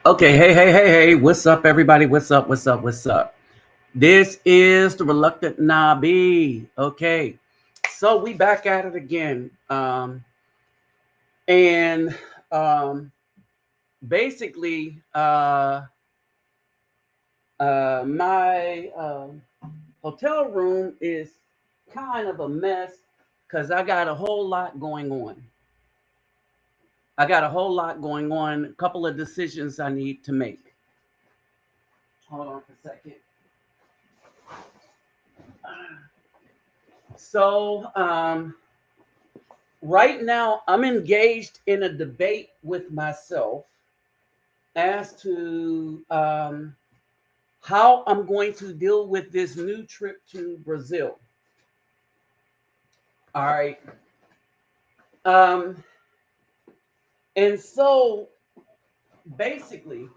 Okay, hey, what's up, everybody? What's up? This is the Reluctant Nabi. Okay, so we back at it again. And um, basically, my hotel room is kind of a mess because I got a whole lot going on. A couple of decisions I need to make. Hold on for a second. So, right now, I'm engaged in a debate with myself as to how I'm going to deal with this new trip to Brazil. All right. Um, and so basically,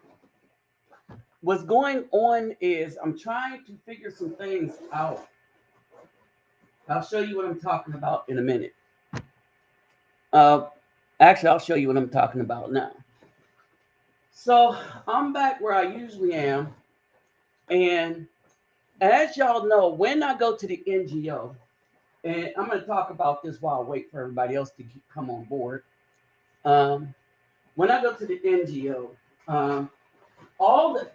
what's going on is I'm trying to figure some things out. I'll show you what I'm talking about in a minute. Uh, Actually, I'll show you what I'm talking about now. So I'm back where I usually am. And as y'all know, when I go to the NGO, and I'm going to talk about this while I wait for everybody else to come on board. Um, when I go to the NGO, all the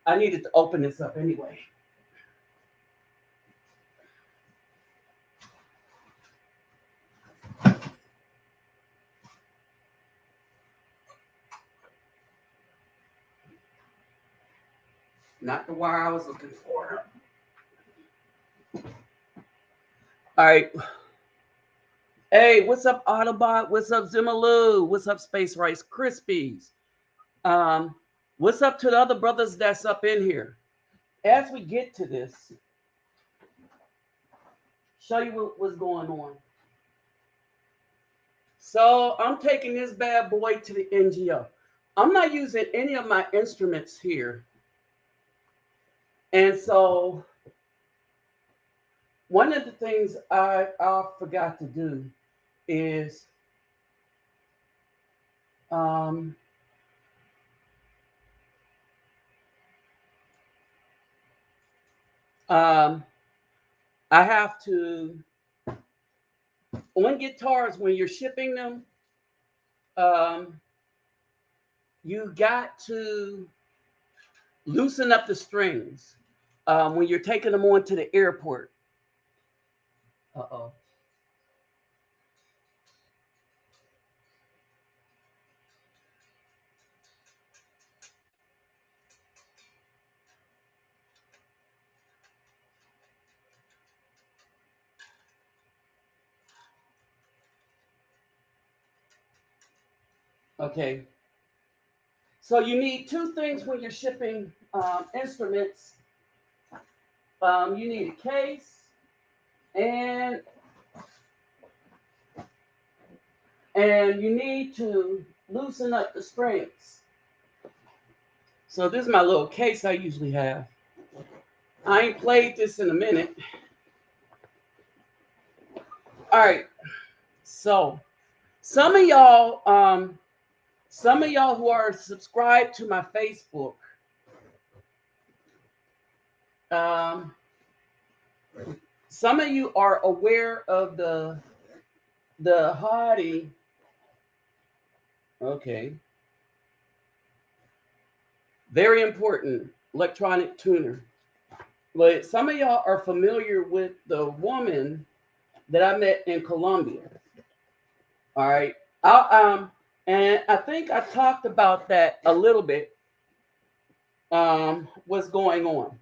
I needed to open this up anyway. Not the wire I was looking for. All right. Hey, what's up, Autobot? What's up, Zimaloo? What's up, Space Rice Krispies? Um, what's up to the other brothers that's up in here? As we get to this, show you what's going on. So I'm taking this bad boy to the NGO. I'm not using any of my instruments here. And so one of the things I forgot to do is um, um, I have to, on guitars, when you're shipping them, um, you got to loosen up the strings when you're taking them on to the airport. Uh-oh. Okay. So you need two things when you're shipping instruments. You need a case and you need to loosen up the strings. So this is my little case I usually have. I ain't played this in a minute. All right. So some of y'all who are subscribed to my Facebook, um, some of you are aware of the Hardy. Okay. Very important electronic tuner. But some of y'all are familiar with the woman that I met in Colombia. All right. And I think I talked about that a little bit. What's going on.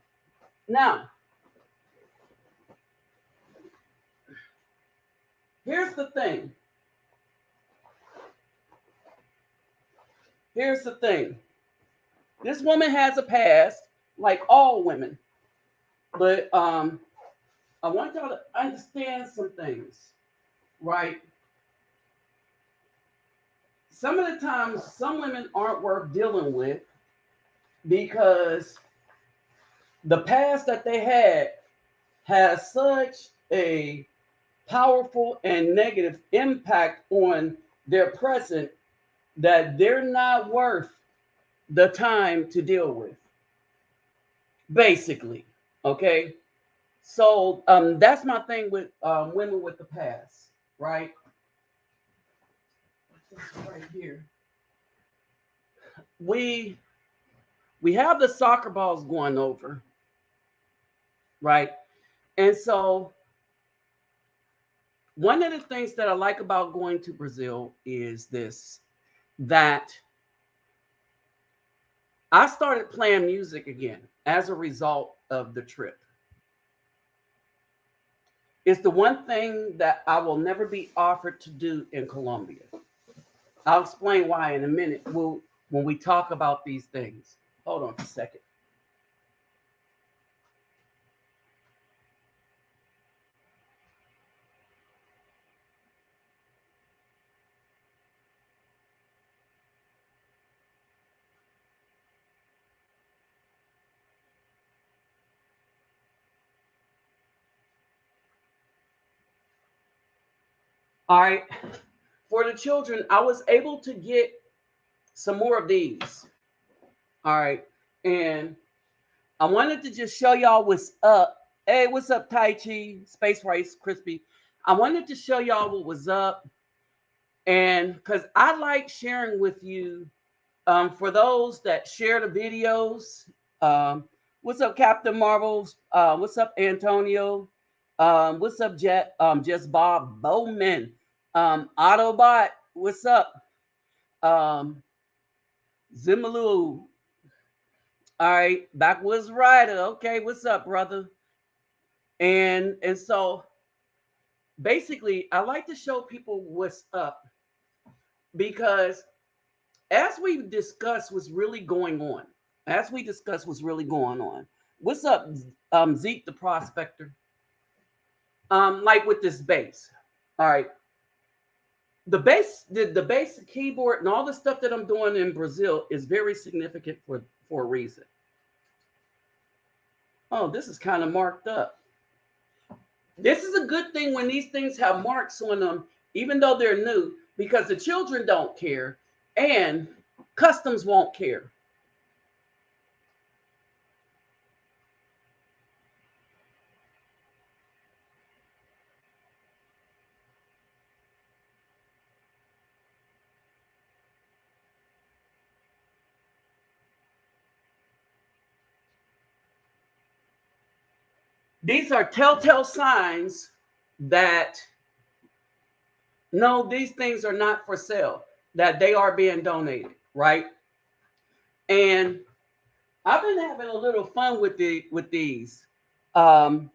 Now, here's the thing. Here's the thing. This woman has a past, like all women. But I want y'all to understand some things, right? Some of the times, some women aren't worth dealing with because the past that they had has such a powerful and negative impact on their present that they're not worth the time to deal with, basically. Okay. So that's my thing with women with the past, right? Right here. We we have the soccer balls going over, right? And so one of the things that I like about going to Brazil is this, that I started playing music again as a result of the trip. It's the one thing that I will never be offered to do in Colombia. I'll explain why in a minute when we talk about these things. Hold on a second. All right. For the children, I was able to get some more of these. All right. And I wanted to just show y'all what's up. Hey, what's up, Tai Chi, Space Rice, Crispy? I wanted to show y'all what was up. And because I like sharing with you, for those that share the videos, what's up, Captain Marvels? What's up, Antonio? What's up, Jet? Just Bob Bowman. Autobot, what's up? Um, Zimalu. All right, Backwoods Rider. Okay, what's up, brother? And so basically, I like to show people what's up because as we discussed what's really going on, as we discussed what's really going on. What's up, Zeke the Prospector? Like with this bass. All right. The bass keyboard and all the stuff that I'm doing in Brazil is very significant for a reason. Oh, this is kind of marked up. This is a good thing when these things have marks on them, even though they're new, because the children don't care and customs won't care. These are telltale signs that no, these things are not for sale, that they are being donated, right? And I've been having a little fun with these. Um,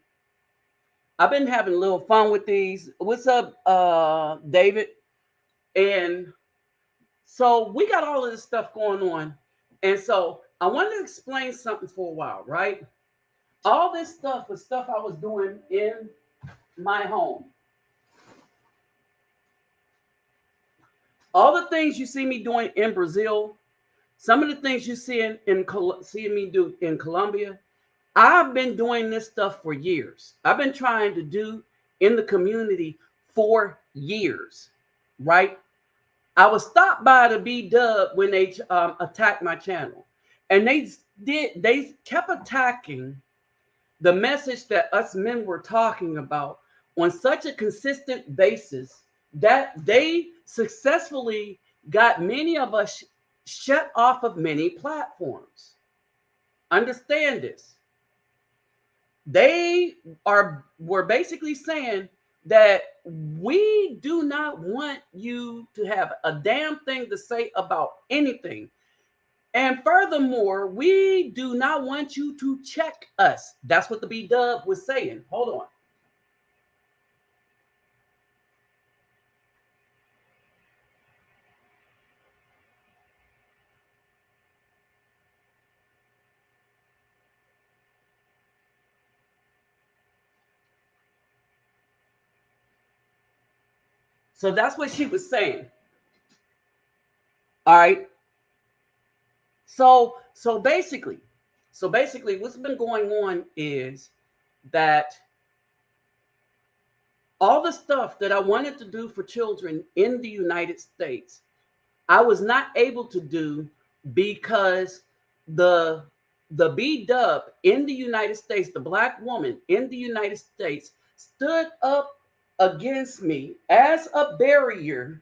I've been having a little fun with these. What's up, David? And so we got all of this stuff going on. And so I wanted to explain something for a while, right? All this stuff was stuff I was doing in my home. All the things you see me doing in Brazil, some of the things you see seeing me do in Colombia, I've been doing this stuff for years. I've been trying to do in the community for years, right? I was stopped by the B Dub when they attacked my channel, and they kept attacking the message that us men were talking about on such a consistent basis that they successfully got many of us shut off of many platforms. Understand this. They were basically saying that we do not want you to have a damn thing to say about anything. And furthermore, we do not want you to check us. That's what the B Dub was saying. Hold on. So that's what she was saying. All right. So basically, what's been going on is that all the stuff that I wanted to do for children in the United States, I was not able to do because the the B dub in the United States, the black woman in the United States, stood up against me as a barrier,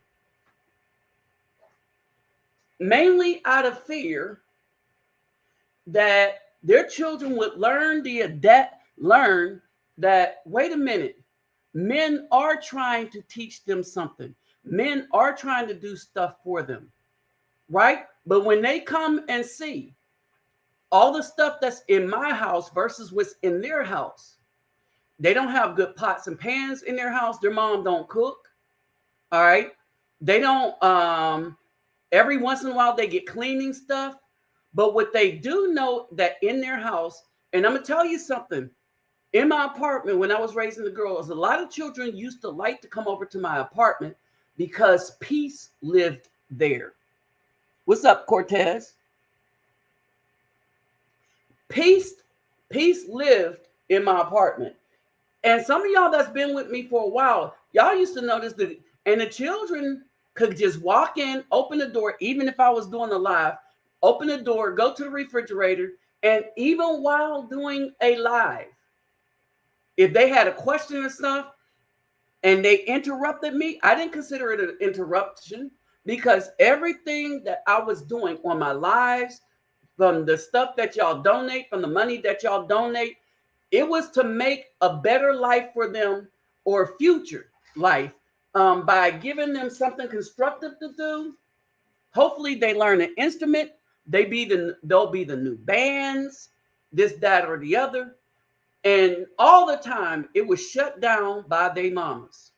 mainly out of fear that their children would learn that, wait a minute, men are trying to teach them something. Men are trying to do stuff for them, right? But when they come and see all the stuff that's in my house versus what's in their house, they don't have good pots and pans in their house. Their mom don't cook. All right. They don't every once in a while they get cleaning stuff. But what they do know that in their house, and I'm gonna tell you something, in my apartment when I was raising the girls, a lot of children used to like to come over to my apartment because peace lived there. What's up, Cortez? Peace, peace lived in my apartment. And some of y'all that's been with me for a while, y'all used to notice that, and the children could just walk in, open the door, even if I was doing a live, open the door, go to the refrigerator, and even while doing a live, if they had a question or stuff and they interrupted me, I didn't consider it an interruption because everything that I was doing on my lives, from the stuff that y'all donate, from the money that y'all donate, it was to make a better life for them or future life by giving them something constructive to do. Hopefully, they learn an instrument. They'll be the new bands, this, that, or the other. And all the time, it was shut down by their mamas.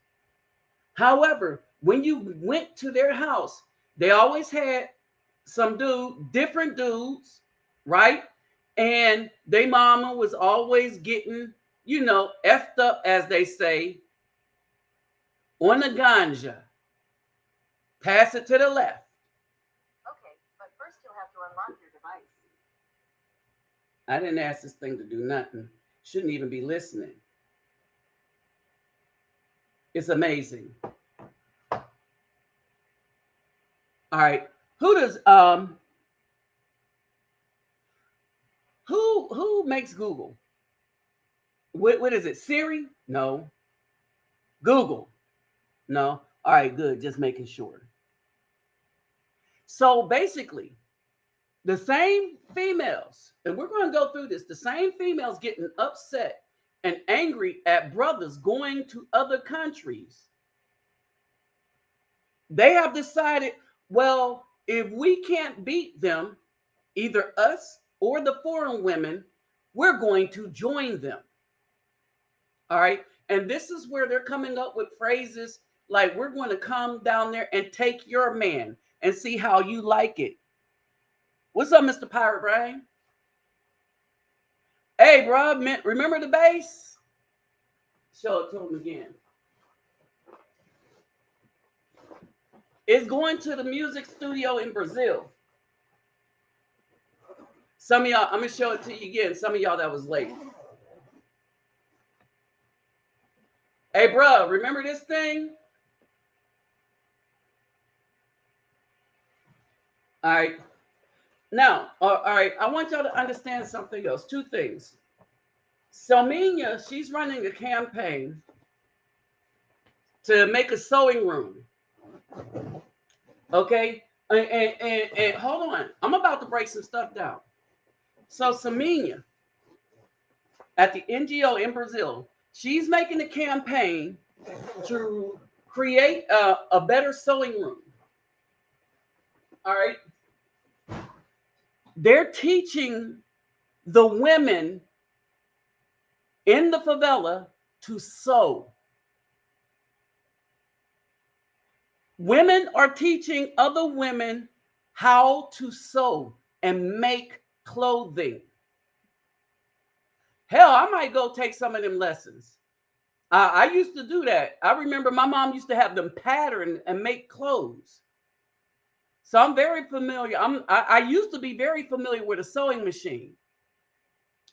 However, when you went to their house, they always had different dudes, right? And their mama was always getting, effed up, as they say, on the ganja. Pass it to the left. Okay, but first you'll have to unlock your device. I didn't ask this thing to do nothing. Shouldn't even be listening. It's amazing. All right. Who makes Google? What is it? Siri? No. Google? No. All right, good. Just making sure. So basically, the same females, and we're going to go through this, the same females getting upset and angry at brothers going to other countries. They have decided, well, if we can't beat them, either us or the foreign women, we're going to join them. All right. And this is where they're coming up with phrases like, we're going to come down there and take your man and see how you like it. What's up, Mr. Pirate Brain? Hey, bro, remember the bass? Show it to him again. It's going to the music studio in Brazil. Some of y'all, I'm going to show it to you again. Some of y'all that was late. Hey, bro, remember this thing? All right. Now, all right, I want y'all to understand something else. Two things. Selmina, she's running a campaign to make a sewing room. Okay? And hold on. I'm about to break some stuff down. So Selmina, at the NGO in Brazil, she's making a campaign to create a better sewing room. All right? They're teaching the women in the favela to sew. Women are teaching other women how to sew and make clothing. Hell, I might go take some of them lessons. I used to do that. I remember my mom used to have them pattern and make clothes. So I'm very familiar. I used to be very familiar with a sewing machine.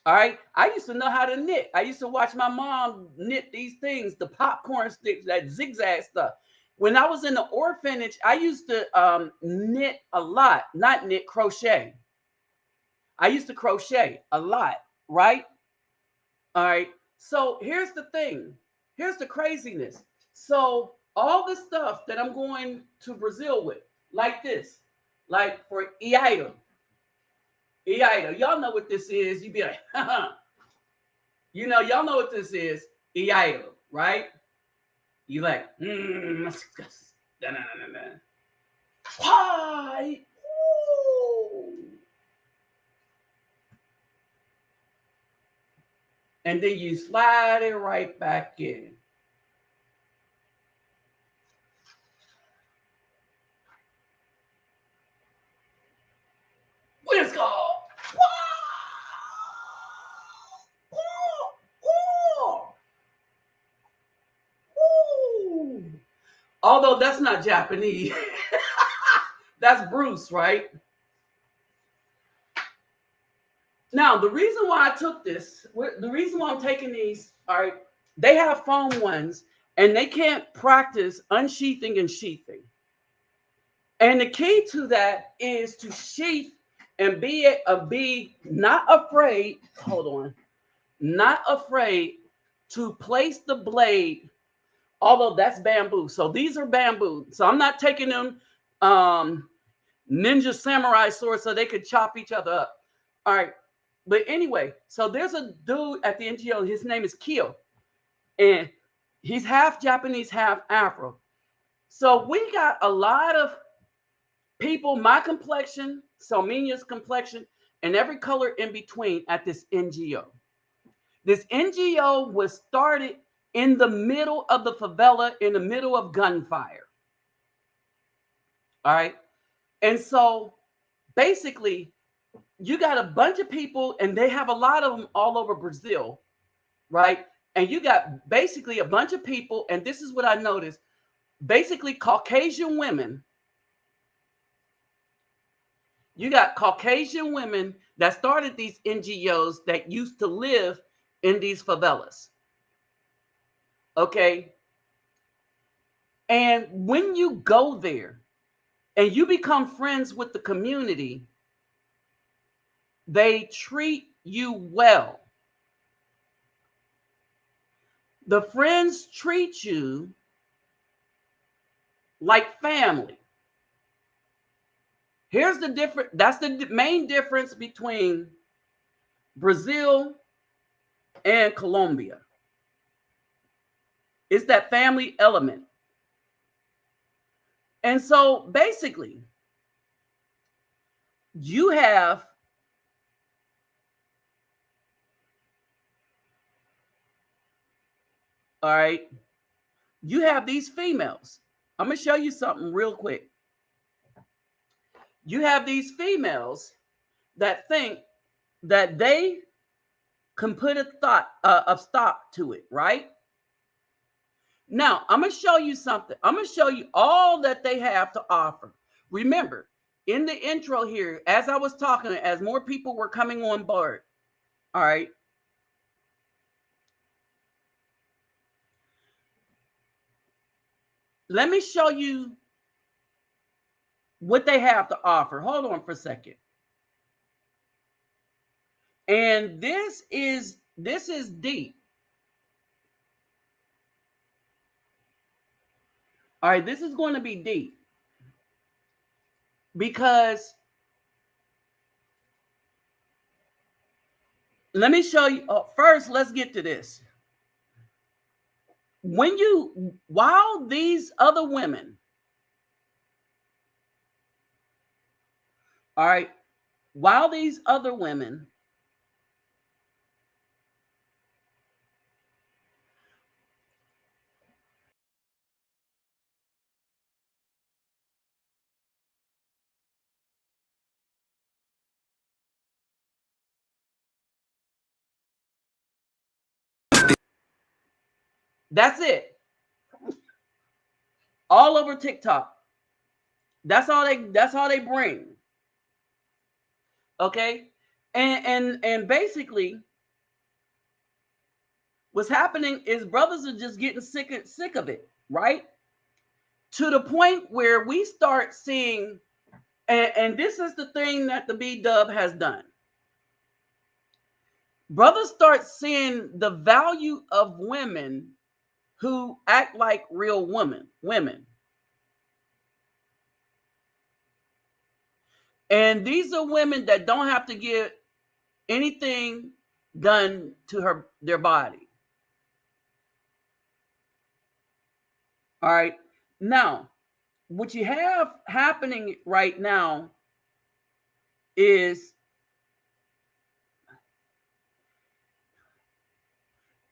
All right. I used to know how to knit. I used to watch my mom knit these things, the popcorn sticks, that zigzag stuff. When I was in the orphanage, I used to knit a lot, not knit, crochet. I used to crochet a lot, right? All right. So here's the thing. Here's the craziness. So all the stuff that I'm going to Brazil with, like this, like for Eida, Eida, y'all know what this is. You be like, y'all know what this is. Eida, right? You like, why? And then you slide it right back in. Let's go. Although that's not Japanese. That's Bruce, right? Now, the reason why I took this, the reason why I'm taking these, all right, they have foam ones and they can't practice unsheathing and sheathing. And the key to that is to sheath and be not afraid, hold on, not afraid to place the blade, although that's bamboo. So these are bamboo. So I'm not taking them ninja samurai swords so they could chop each other up. All right. But anyway, so there's a dude at the NGO. His name is Kyo. And he's half Japanese, half Afro. So we got a lot of people, my complexion, Selmina's complexion, and every color in between at this NGO. This NGO was started in the middle of the favela, in the middle of gunfire. All right. And so basically, you got a bunch of people, and they have a lot of them all over Brazil, right? And you got basically a bunch of people, and this is what I noticed, basically Caucasian women. You got Caucasian women that started these NGOs that used to live in these favelas. Okay. And when you go there and you become friends with the community, they treat you well. The friends treat you like family. Here's the difference. That's the main difference between Brazil and Colombia. It's that family element. And so basically, you have all right, you have these females. I'm going to show you something real quick. You have these females that think that they can put a thought of stop to it, right? Now, I'm going to show you something. I'm going to show you all that they have to offer. Remember, in the intro here, as I was talking, as more people were coming on board, all right, let me show you what they have to offer. Hold on for a second. And this is deep. All right, this is going to be deep because let me show you. First, let's get to this. While these other women, all right, while these other women that's it. All over TikTok. That's all they bring. Okay? And basically what's happening is brothers are just getting sick of it, right? to the point where we start seeing, and this is the thing that the B-dub has done. Brothers start seeing the value of women who act like real women. And these are women that don't have to get anything done to their body. All right. Now, what you have happening right now is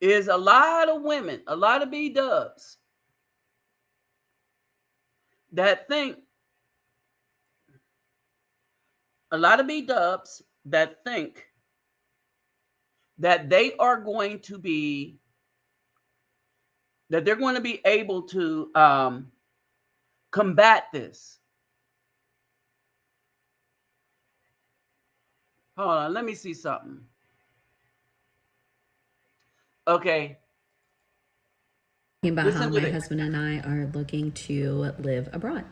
a lot of women, a lot of B-dubs that think, that they are going to be, that they're going to be able to combat this. Hold on, let me see something. Okay. About how my husband and I are looking to live abroad.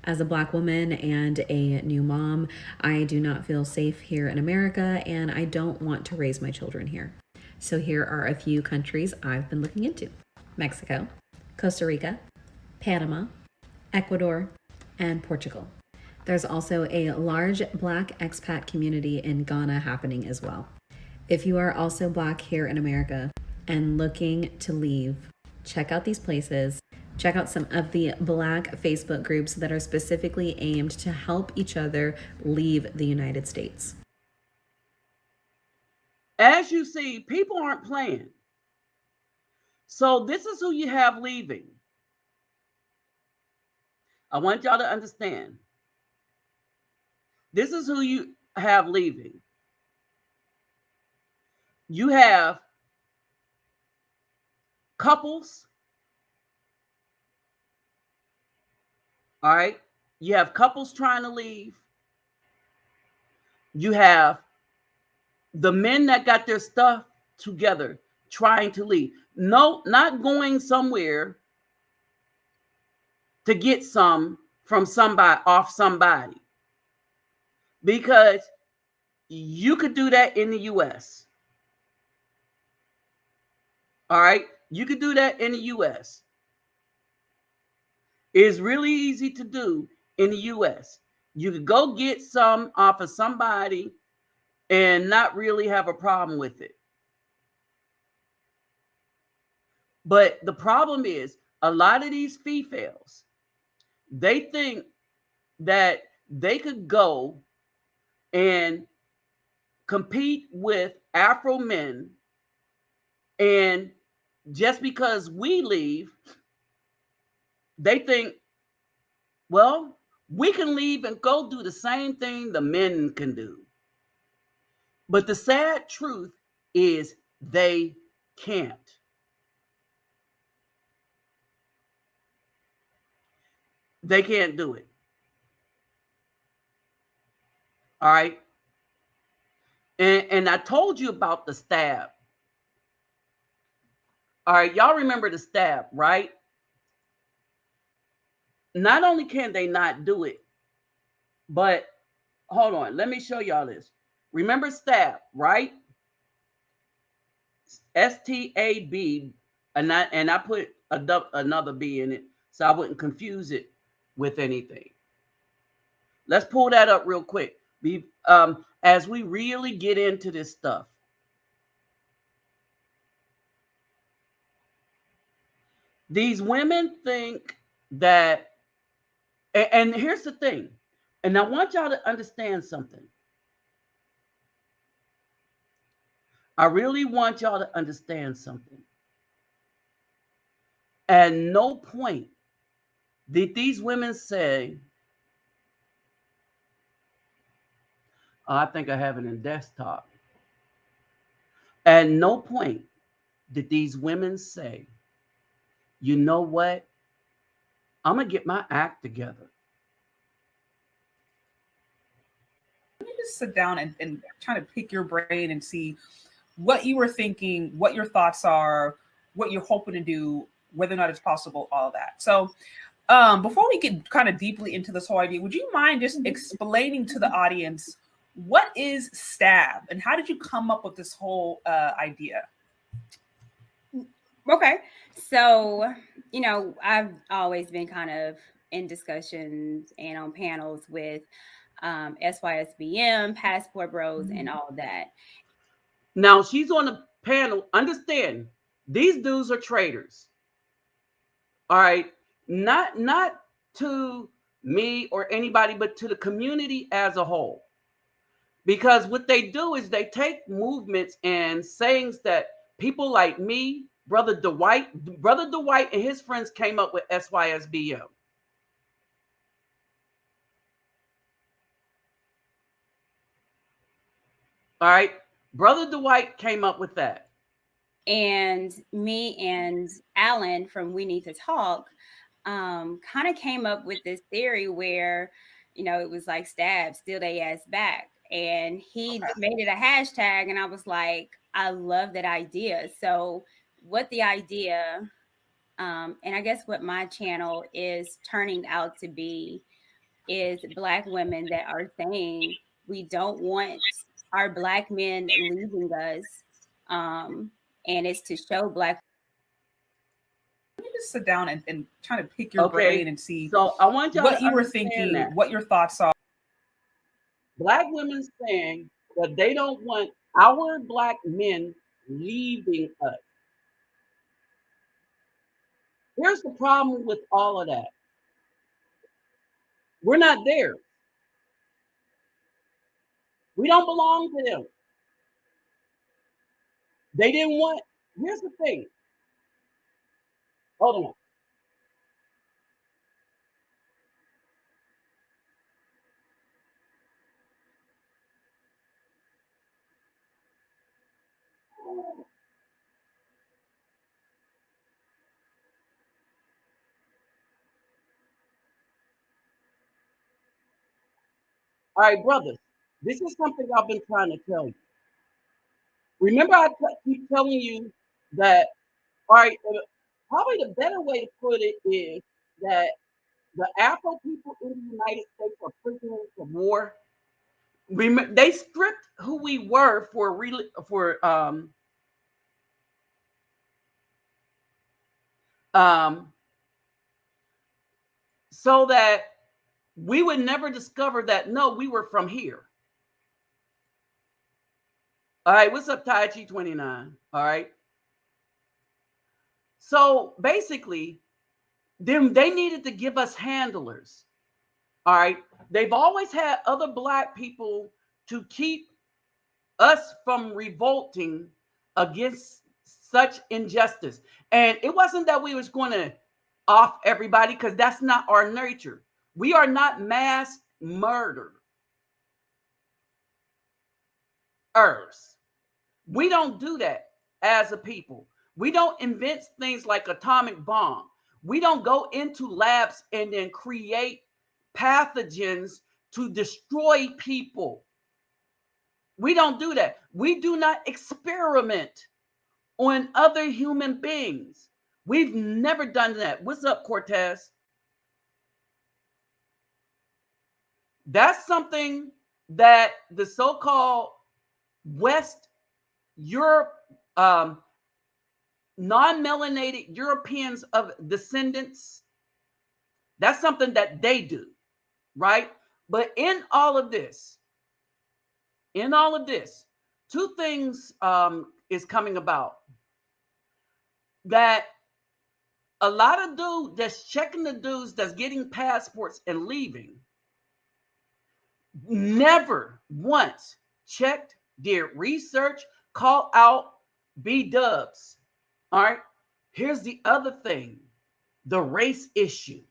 As a Black woman and a new mom, I do not feel safe here in America, and I don't want to raise my children here. So here are a few countries I've been looking into: Mexico, Costa Rica, Panama, Ecuador, and Portugal. There's also a large Black expat community in Ghana happening as well. If you are also Black here in America and looking to leave, check out these places. Check out some of the Black Facebook groups that are specifically aimed to help each other leave the United States. As you see, people aren't playing. So this is who you have leaving. I want y'all to understand. This is who you have leaving. You have couples. All right. You have couples trying to leave. You have the men that got their stuff together trying to leave. No, not going somewhere to get some from somebody, off somebody. Because you could do that in the US. All right. You could do that in the US. It's really easy to do in the US. You could go get some off of somebody and not really have a problem with it. But the problem is, a lot of these females, they think that they could go and compete with Afro men, and just because we leave, they think, well, we can leave and go do the same thing the men can do. But the sad truth is they can't. They can't do it. All right. And I told you about the stab. All right. Y'all remember the stab, right? Not only can they not do it, but hold on. Let me show y'all this. Remember stab, right? STAB, and I put another B in it so I wouldn't confuse it with anything. Let's pull that up real quick. As we really get into this stuff. These women think that, and here's the thing, and I want y'all to understand something. I really want y'all to understand something. At no point did these women say, oh, I think I have it in desktop. At no point did these women say, you know what? I'm going to get my act together. Let me just sit down and try to pick your brain and see what you were thinking, what your thoughts are, what you're hoping to do, whether or not it's possible, all of that. So Before we get kind of deeply into this whole idea, would you mind just explaining to the audience what is stab and how did you come up with this whole idea? Okay. So, I've always been kind of in discussions and on panels with SYSBM, Passport Bros, and all that. Now she's on the panel. Understand, these dudes are traitors. All right, not to me or anybody, but to the community as a whole. Because what they do is they take movements and sayings that people like me, Brother Dwight and his friends came up with SYSBM. All right, Brother Dwight came up with that. And me and Alan from We Need to Talk kind of came up with this theory where, it was like stab, steal they ass back. And he made it a hashtag. And I was like, I love that idea. So, what the idea, and I guess what my channel is turning out to be, is Black women that are saying we don't want our Black men leaving us. And it's to show Black. Let me just sit down and try to pick your Okay, brain and see so I want y'all what to you were understand thinking, that what your thoughts are. Black women saying that they don't want our Black men leaving us. Here's the problem with all of that. We're not there. We don't belong to them. They didn't want. Here's the thing. Hold on. All right, brothers. This is something I've been trying to tell you. Remember, keep telling you that. All right. Probably the better way to put it is that the Afro people in the United States are prisoners of war. They stripped who we were um, so that we would never discover that no, we were from here. All right, what's up, Tai Chi 29? All right. So basically, they needed to give us handlers. All right. They've always had other Black people to keep us from revolting against such injustice. And it wasn't that we was going to off everybody, because that's not our nature. We are not mass murderers. We don't do that as a people. We don't invent things like atomic bomb. We don't go into labs and then create pathogens to destroy people. We don't do that. We do not experiment on other human beings. We've never done that. What's up, Cortez? That's something that the so-called West Europe, non-melanated Europeans of descendants, that's something that they do, right? But in all of this, two things is coming about. That a lot of dudes that's checking the dudes that's getting passports and leaving never once checked, did research, call out B-dubs. All right. Here's the other thing, the race issue,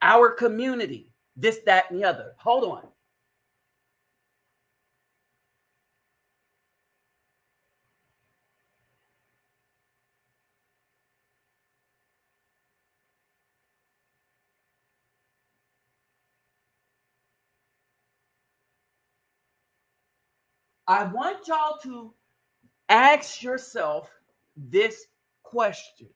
our community, this, that, and the other. Hold on. I want y'all to ask yourself this question.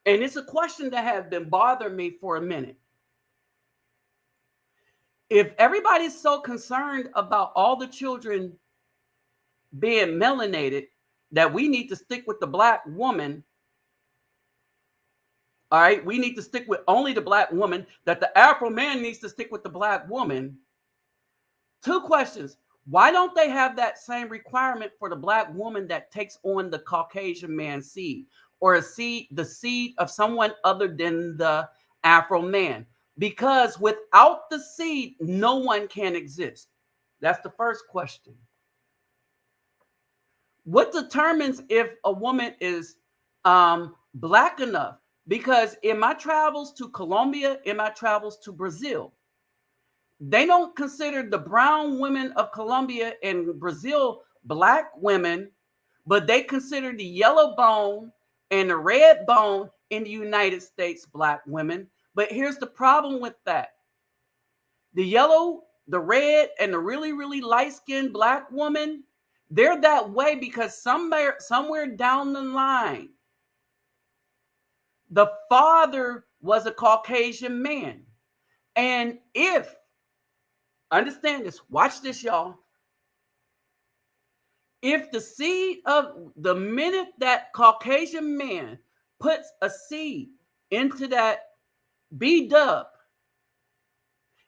And it's a question that has been bothering me for a minute. If everybody's so concerned about all the children being melanated that we need to stick with the black woman, all right, we need to stick with only the black woman, that the Afro man needs to stick with the black woman. Two questions. Why don't they have that same requirement for the black woman that takes on the Caucasian man's seed, or the seed of someone other than the Afro man? Because without the seed, no one can exist. That's the first question. What determines if a woman is black enough? Because in my travels to Colombia, in my travels to Brazil, they don't consider the brown women of Colombia and Brazil black women, but they consider the yellow bone and the red bone in the United States black women. But here's the problem with that. The yellow, the red, and the really, really light-skinned black woman, they're that way because somewhere down the line, the father was a Caucasian man. And if, understand this, watch this, y'all. If the seed of the minute that Caucasian man puts a seed into that B dub,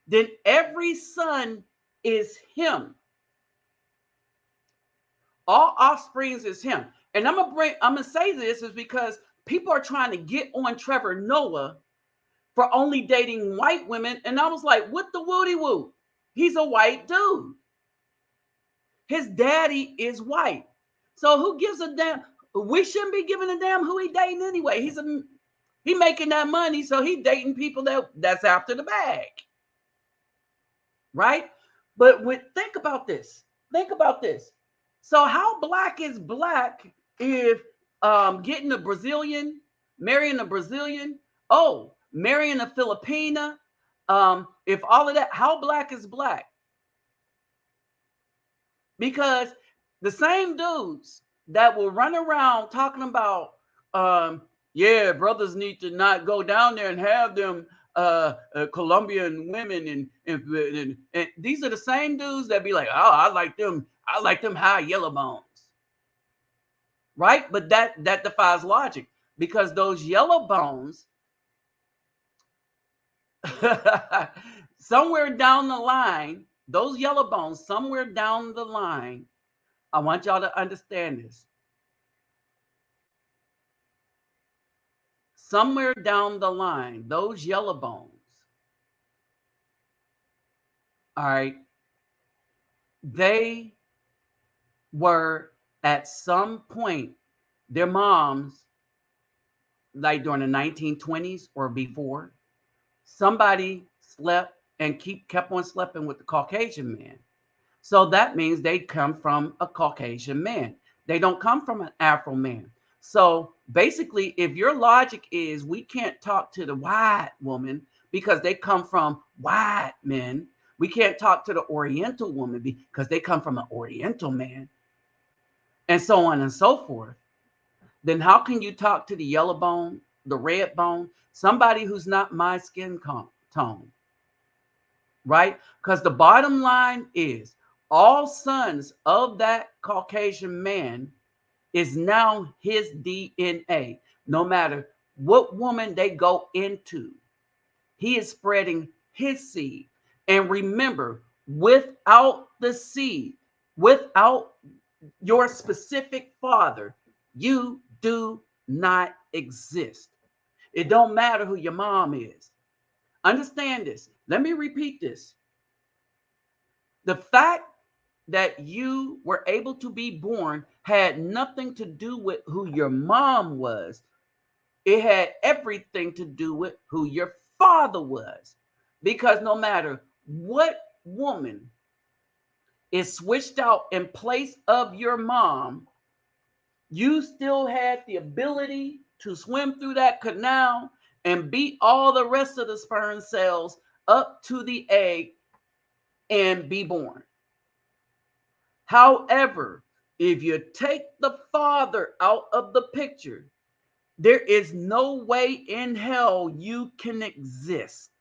then every son is him. All offsprings is him. And I'm gonna say this is because people are trying to get on Trevor Noah for only dating white women. And I was like, what the woody woo? He's a white dude. His daddy is white. So who gives a damn? We shouldn't be giving a damn who he dating anyway. He making that money, so he dating people that's after the bag. Right? But think about this. Think about this. So how black is black if getting a Brazilian, marrying a Brazilian, marrying a Filipina, if all of that, how black is black? Because the same dudes that will run around talking about, yeah, brothers need to not go down there and have them Colombian women, and these are the same dudes that be like, oh, I like them high yellow bones, right? But that defies logic, because those yellow bones somewhere down the line, those yellow bones somewhere down the line, I want y'all to understand this. Somewhere down the line, those yellow bones, all right, they were at some point, their moms, like during the 1920s or before, somebody slept and kept on sleeping with the Caucasian man. So that means they come from a Caucasian man. They don't come from an Afro man. So basically, if your logic is we can't talk to the white woman because they come from white men, we can't talk to the Oriental woman because they come from an Oriental man, and so on and so forth, then how can you talk to the yellow bone, the red bone, somebody who's not my skin tone, right? Because the bottom line is all sons of that Caucasian man is now his DNA. No matter what woman they go into, he is spreading his seed. And remember, without the seed, without your specific father, you do not exist. It don't matter who your mom is. Understand this. Let me repeat this. The fact that you were able to be born had nothing to do with who your mom was. It had everything to do with who your father was. Because no matter what woman is switched out in place of your mom, you still had the ability to swim through that canal and beat all the rest of the sperm cells up to the egg and be born. However, if you take the father out of the picture, There is no way in hell you can exist.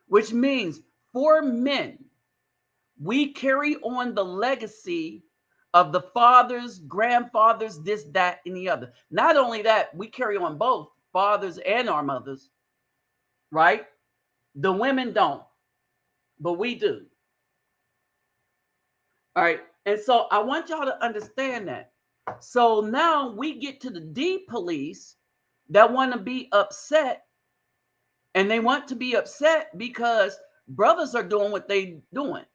Which means for men, we carry on the legacy of the fathers, grandfathers, this, that, and the other. Not only that, we carry on both fathers and our mothers, right? The women don't, but we do. All right. And so I want y'all to understand that. So now we get to the D police that want to be upset, and they want to be upset because brothers are doing what they doing,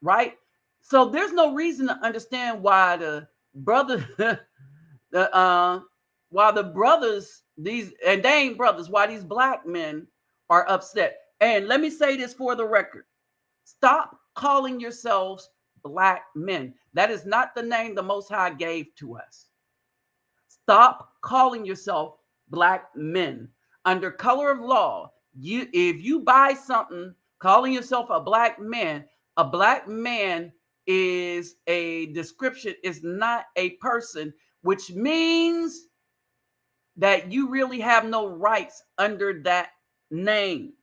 right? So there's no reason to understand why the brother, why the brothers, these, and they ain't brothers, why these black men are upset. And let me say this for the record: stop calling yourselves black men. That is not the name the Most High gave to us. Stop calling yourself black men. Under color of law, if you buy something calling yourself a black man is a description, is not a person, which means that you really have no rights under that name.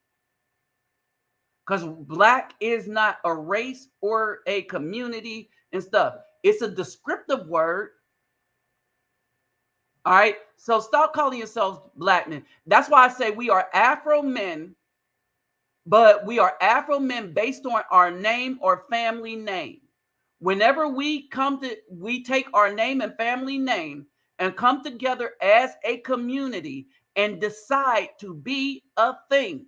Because black is not a race or a community and stuff. It's a descriptive word. All right. So stop calling yourselves black men. That's why I say we are Afro men, but we are Afro men based on our name or family name. Whenever we take our name and family name and come together as a community and decide to be a thing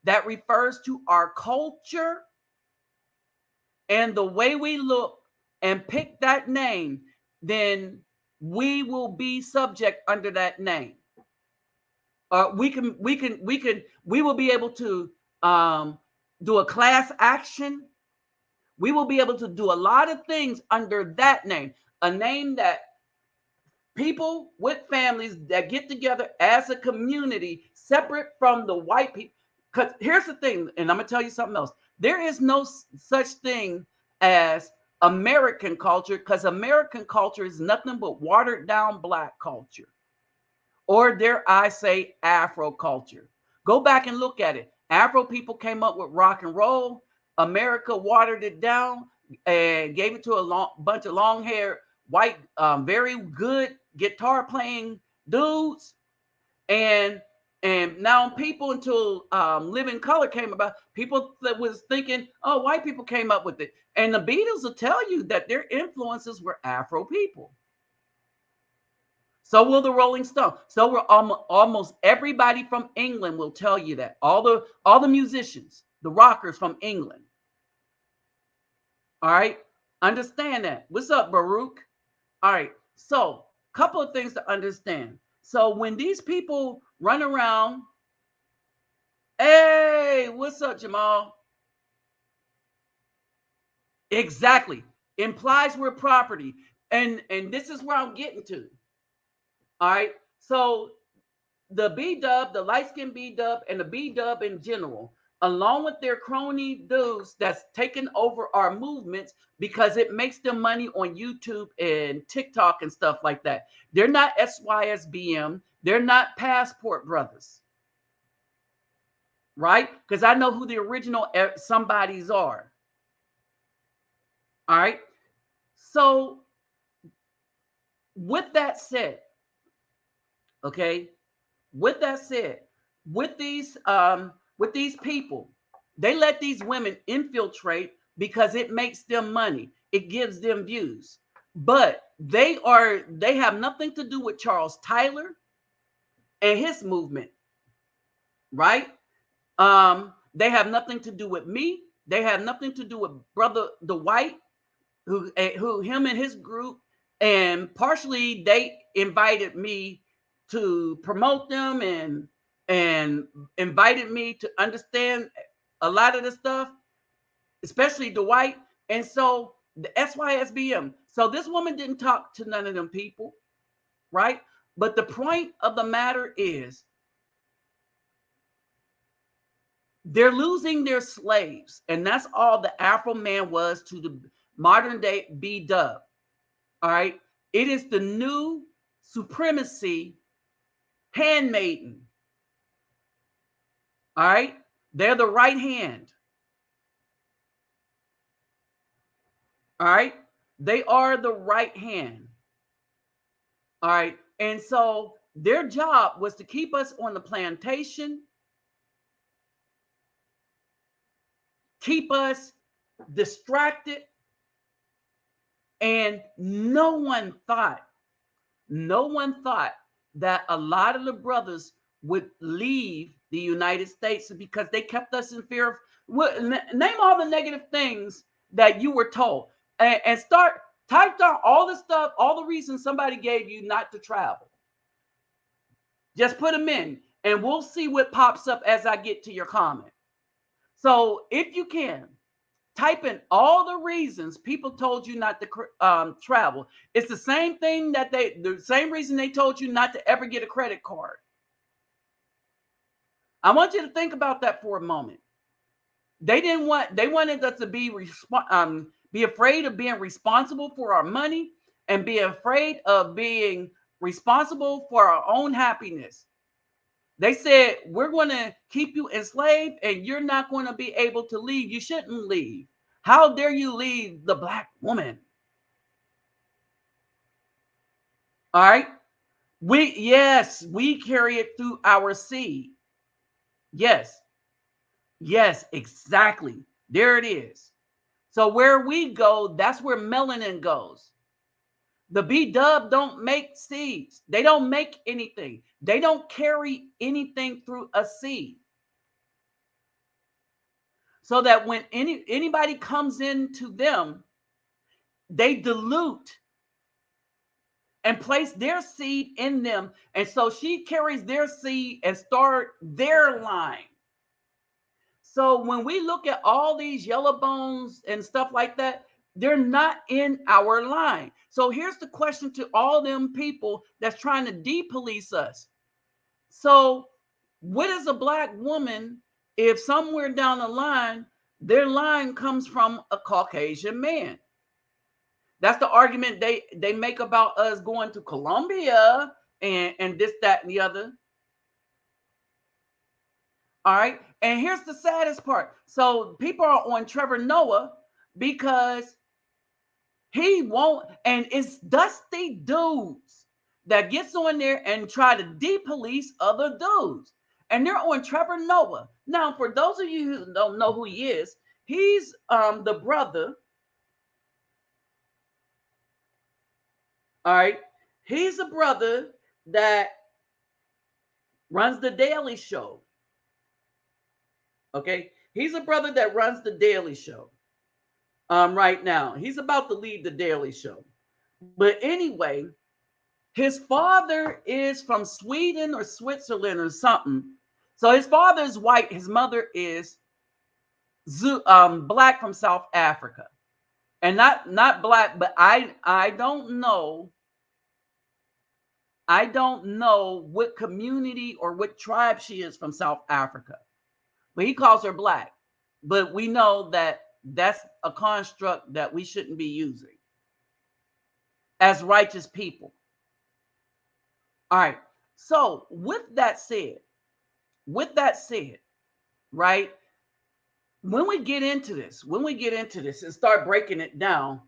that refers to our culture and the way we look and pick that name, then we will be subject under that name. We will be able to do a class action. We will be able to do a lot of things under that name, a name that people with families that get together as a community, separate from the white people. Because here's the thing, and I'm going to tell you something else. There is no such thing as American culture, because American culture is nothing but watered down black culture. Or dare I say Afro culture. Go back and look at it. Afro people came up with rock and roll. America watered it down and gave it to a bunch of long-haired, white, very good guitar playing dudes. And now people, until Living Color came about, people that was thinking, oh, white people came up with it. And the Beatles will tell you that their influences were Afro people. So will the Rolling Stones. So will almost everybody from England will tell you that. All the musicians, the rockers from England. All right. Understand that. What's up, Baruch? All right. So a couple of things to understand. So when these people run around, hey, what's up, Jamal? Exactly. Implies we're property. And this is where I'm getting to. All right. So the B-dub, the light-skinned B-dub, and the B-dub in general, along with their crony dudes that's taken over our movements because it makes them money on YouTube and TikTok and stuff like that. They're not SYSBM. They're not Passport Brothers. Right? Because I know who the original somebodies are. All right. So with that said, okay, with that said, with these people, they let these women infiltrate because it makes them money. It gives them views. But they have nothing to do with Charles Tyler and his movement, right? They have nothing to do with me. They have nothing to do with Brother Dwight, who him and his group, and partially they invited me to promote them and invited me to understand a lot of the stuff, especially Dwight. And so the SYSBM. So this woman didn't talk to none of them people, right? But the point of the matter is they're losing their slaves. And that's all the Afro man was to the modern day B-dub. All right. It is the new supremacy handmaiden. All right? They're the right hand. All right? They are the right hand. All right? And so their job was to keep us on the plantation, keep us distracted, and no one thought that a lot of the brothers would leave the United States because they kept us in fear of name all the negative things that you were told, and start type down all the stuff, all the reasons somebody gave you not to travel. Just put them in, and we'll see what pops up as I get to your comment. So if you can, type in all the reasons people told you not to travel. It's the same thing the same reason they told you not to ever get a credit card. I want you to think about that for a moment. They wanted us to be afraid of being responsible for our money and be afraid of being responsible for our own happiness. They said, we're going to keep you enslaved and you're not going to be able to leave. You shouldn't leave. How dare you leave the Black woman? All right. We carry it through our seed. Yes, exactly. There it is. So where we go, that's where melanin goes. The B-dub don't make seeds. They don't make anything. They don't carry anything through a seed. So that when anybody comes into them, they dilute and place their seed in them. And so she carries their seed and start their line. So when we look at all these yellow bones and stuff like that, they're not in our line. So here's the question to all them people that's trying to de-police us. So what is a Black woman if somewhere down the line, their line comes from a Caucasian man? That's the argument they make about us going to Colombia and this, that, and the other. All right. And here's the saddest part. So people are on Trevor Noah because he won't, and it's dusty dudes that gets on there and try to de-police other dudes. And they're on Trevor Noah. Now, for those of you who don't know who he is, he's the brother. All right. He's a brother that runs the Daily Show. Okay. He's a brother that runs the Daily Show. Right now. He's about to leave the Daily Show. But anyway, his father is from Sweden or Switzerland or something. So his father is white. His mother is Black from South Africa. And not Black, but I don't know. I don't know what community or what tribe she is from South Africa. But he calls her Black. But we know that that's a construct that we shouldn't be using as righteous people. All right. So with that said, right, when we get into this and start breaking it down,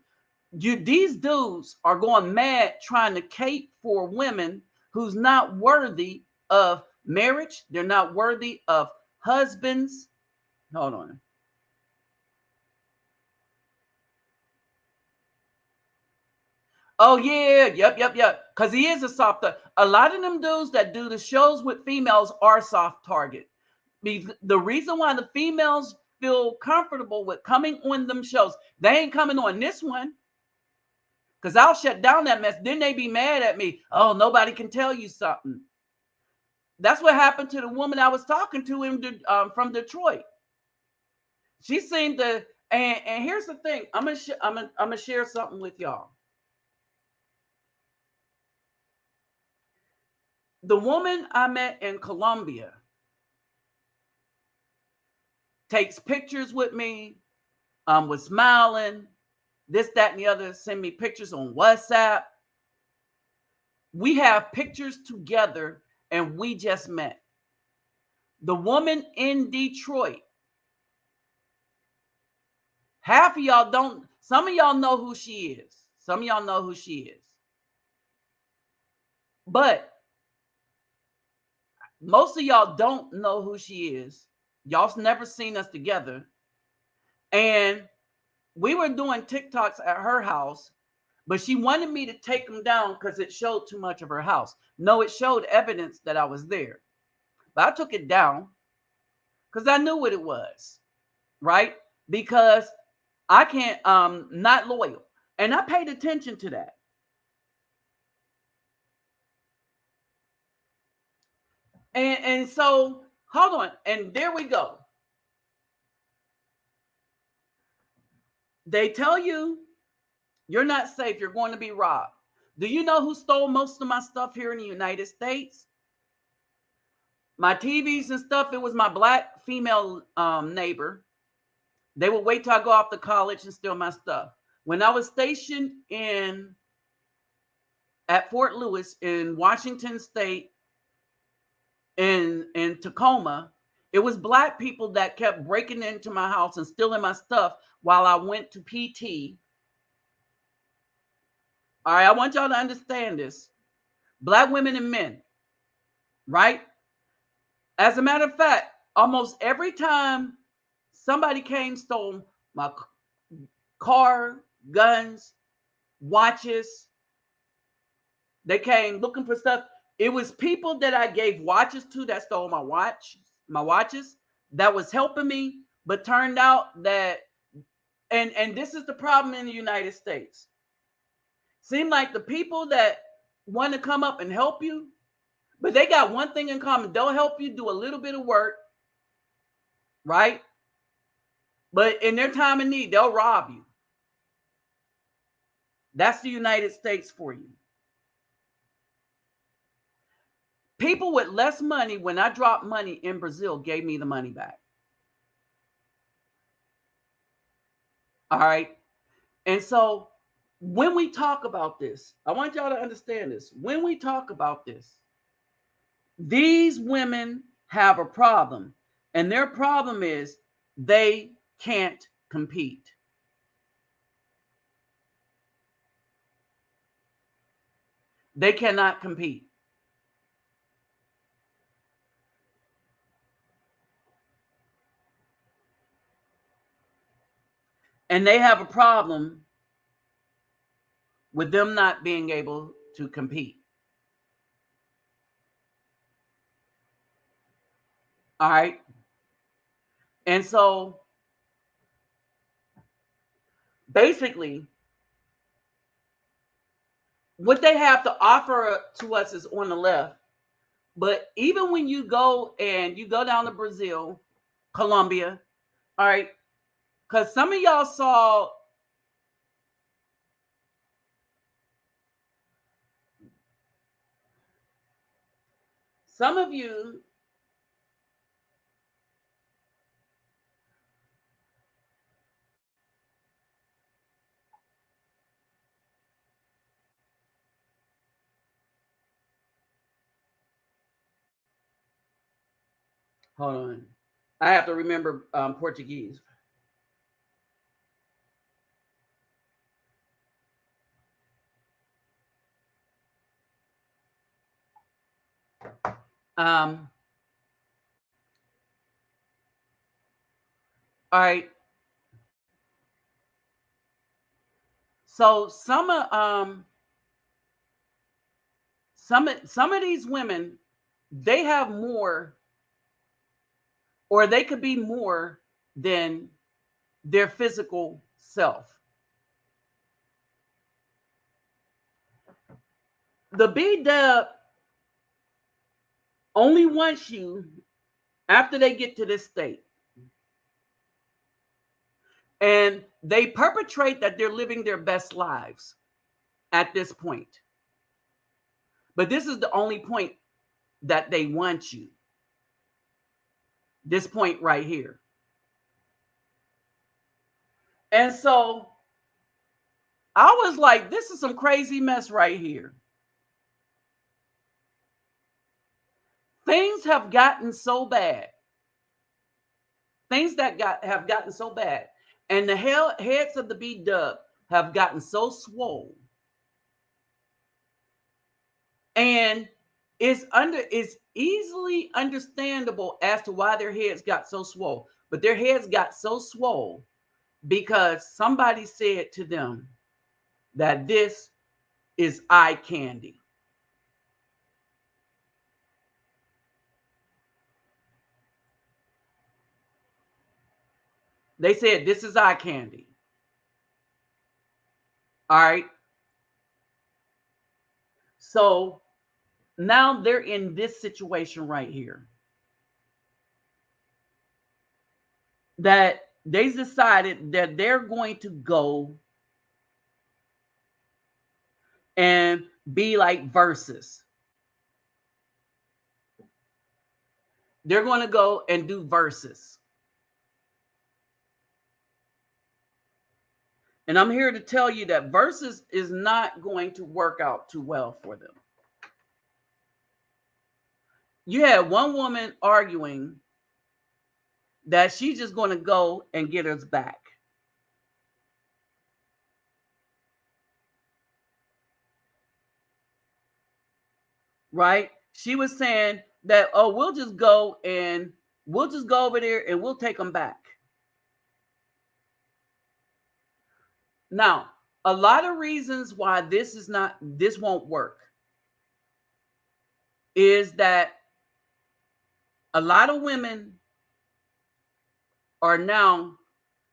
these dudes are going mad trying to cape for women who's not worthy of marriage. They're not worthy of husbands. Hold on. Oh yeah, yep. Because he is a soft. A lot of them dudes that do the shows with females are soft target. The reason why the females feel comfortable with coming on them shows, they ain't coming on this one. Because I'll shut down that mess. Then they be mad at me. Oh, nobody can tell you something. That's what happened to the woman I was talking to from Detroit. She seemed to. And here's the thing. I'm gonna share something with y'all. The woman I met in Colombia takes pictures with me, was smiling, this, that, and the other, send me pictures on WhatsApp. We have pictures together and we just met. The woman in Detroit, half of y'all don't, some of y'all know who she is. Some of y'all know who she is. But most of y'all don't know who she is. Y'all's never seen us together. And we were doing TikToks at her house, but she wanted me to take them down because it showed too much of her house. No, it showed evidence that I was there. But I took it down because I knew what it was, right? Because I can't, not loyal. And I paid attention to that. And so, hold on. And there we go. They tell you you're not safe. You're going to be robbed. Do you know who stole most of my stuff here in the United States? My TVs and stuff. It was my black female neighbor. They would wait till I go off to college and steal my stuff. When I was stationed at Fort Lewis in Washington State, in Tacoma, it was black people that kept breaking into my house and stealing my stuff while I went to PT. All right, I want y'all to understand this. Black women and men, right? As a matter of fact, almost every time somebody came, stole my car, guns, watches, they came looking for stuff. It was people that I gave watches to that stole my watches that was helping me, but turned out that, and this is the problem in the United States. Seem like the people that want to come up and help you, but they got one thing in common. They'll help you do a little bit of work, right? But in their time of need, they'll rob you. That's the United States for you. People with less money, when I dropped money in Brazil, gave me the money back. All right. And so when we talk about this, I want y'all to understand this. When we talk about this, these women have a problem. And their problem is they can't compete. They cannot compete. And they have a problem with them not being able to compete. All right. And so basically, what they have to offer to us is on the left. But even when you go down to Brazil, Colombia, all right, because some of y'all saw some of you hold on. I have to remember Portuguese. All right. So some of these women, they have more, or they could be more than their physical self. The B-dub only wants you after they get to this state. And they perpetrate that they're living their best lives at this point. But this is the only point that they want you. This point right here. And so I was like, this is some crazy mess right here. things have gotten so bad. Things that have gotten so bad, and the heads of the B-dub have gotten so swole, and it's easily understandable as to why their heads got so swole. But their heads got so swole because somebody said to them that this is eye candy. They said this is eye candy. All right. So now they're in this situation right here. That they decided that they're going to go and be like verses. They're going to go and do verses. And I'm here to tell you that verses is not going to work out too well for them. You had one woman arguing that she's just going to go and get us back. Right? She was saying that, oh, we'll just go over there and we'll take them back. Now, a lot of reasons why this won't work is that a lot of women are now,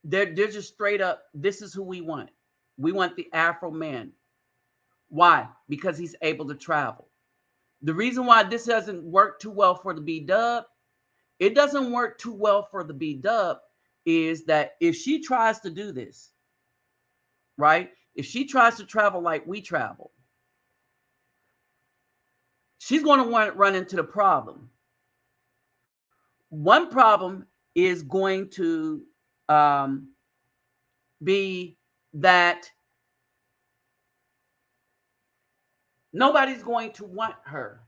they're just straight up, this is who we want. We want the Afro man. Why? Because he's able to travel. The reason why this doesn't work too well for the B-dub, it doesn't work too well for the B-dub is that if she tries to do this, right? If she tries to travel like we travel, she's going to run into the problem. One problem is going to be that nobody's going to want her.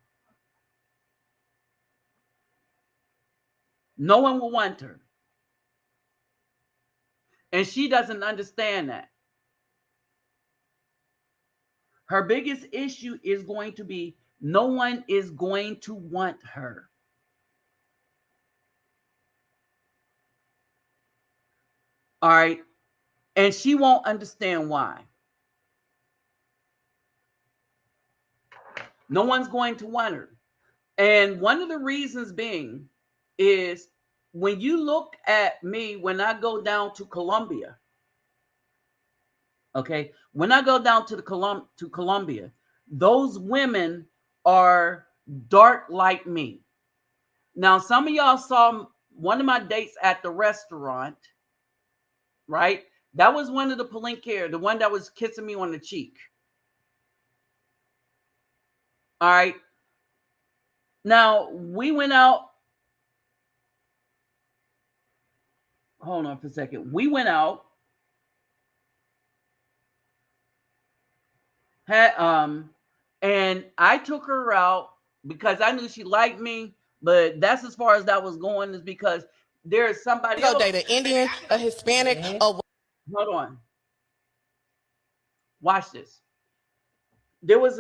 No one will want her. And she doesn't understand that. Her biggest issue is going to be no one is going to want her. All right. And she won't understand why. No one's going to want her. And one of the reasons being is when you look at me, when I go down to Colombia, okay, when I go down to Colombia, those women are dark like me. Now, some of y'all saw one of my dates at the restaurant, right? That was one of the palinquer, the one that was kissing me on the cheek. All right. Now, we went out. Hold on for a second. We went out. And I took her out because I knew she liked me, but that's as far as that was going, is because there's somebody else. Date an Indian, a Hispanic, Hold on. Watch this. There was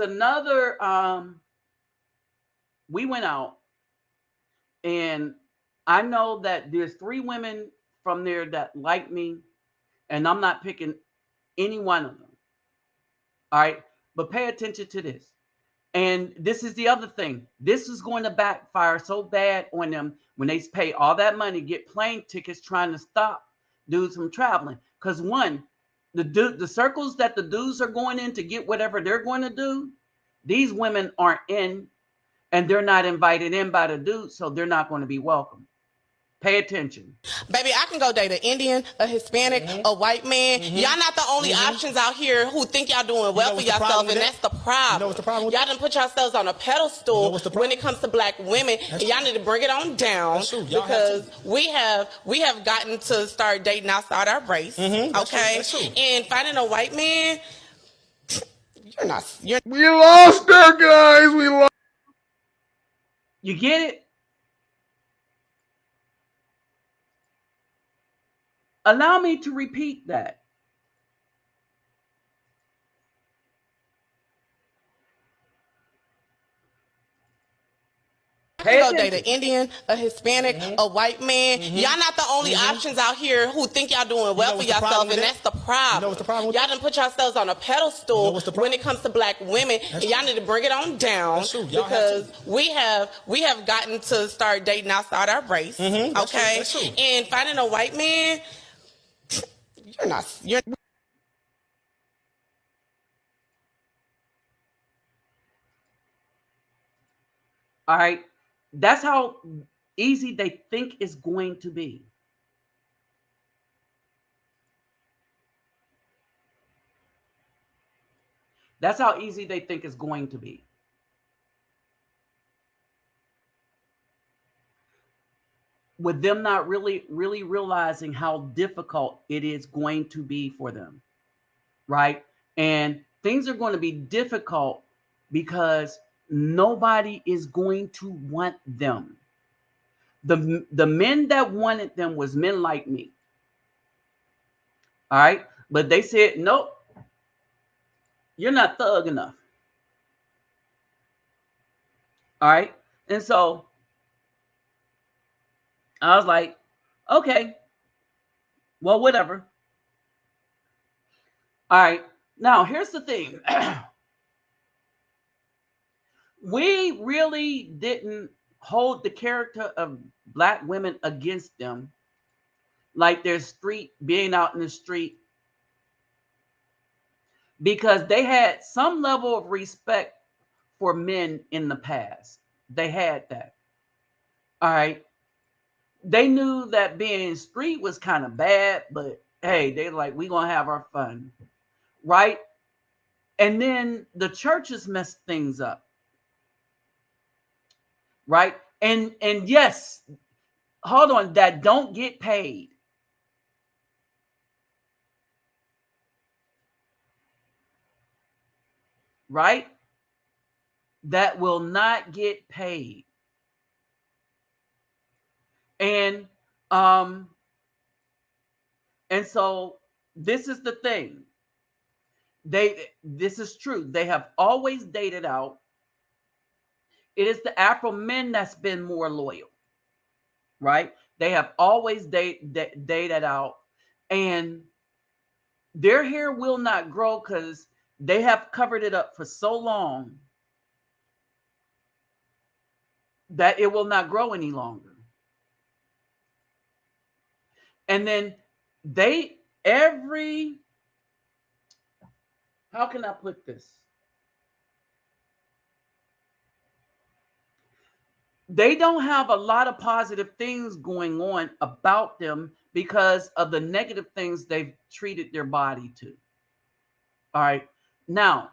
another we went out, and I know that there's 3 women from there that like me, and I'm not picking any one of them. All right, but pay attention to this. And this is the other thing. This is going to backfire so bad on them when they pay all that money, get plane tickets, trying to stop dudes from traveling. Because one, the circles that the dudes are going in to get whatever they're going to do, these women aren't in, and they're not invited in by the dudes, so they're not going to be welcome. Pay attention. Baby, I can go date an Indian, a Hispanic, a white man. Y'all not the only options out here who think y'all doing well for yourself, and that's the problem. You know what's the problem with y'all done put yourselves on a pedestal when it comes to black women, and y'all need to bring it on down because we have gotten to start dating outside our race, okay? That's true. And finding a white man, We lost her, guys. We lost. You get it? Allow me to repeat that. I can go date an Indian, a Hispanic, a white man. Y'all not the only options out here who think y'all doing well for yourself, and that's the problem. You know what's the problem with y'all done put yourselves on a pedestal when it comes to black women, and y'all need to bring it on down because we have gotten to start dating outside our race, okay? That's true. And finding a white man, you're All right. That's how easy they think it's going to be. That's how easy they think it's going to be. With them not really realizing how difficult it is going to be for them, right? And things are going to be difficult because nobody is going to want them. The men that wanted them was men like me. All right. But they said, nope, you're not thug enough. All right. And so I was like, okay, well, whatever. All right. Now, here's the thing. We really didn't hold the character of black women against them like their street being out in the street, because they had some level of respect for men in the past. They had that. All right. They knew that being street was kind of bad, but hey, they're like, we're going to have our fun. Right. And then the churches messed things up. Right. And yes, hold on, that don't get paid. Right. That will not get paid. And so this is the thing. This is true. They have always dated out. It is the Afro men that's been more loyal, right? They have always dated out, and their hair will not grow because they have covered it up for so long that it will not grow any longer. And then how can I put this? They don't have a lot of positive things going on about them because of the negative things they've treated their body to. All right. Now,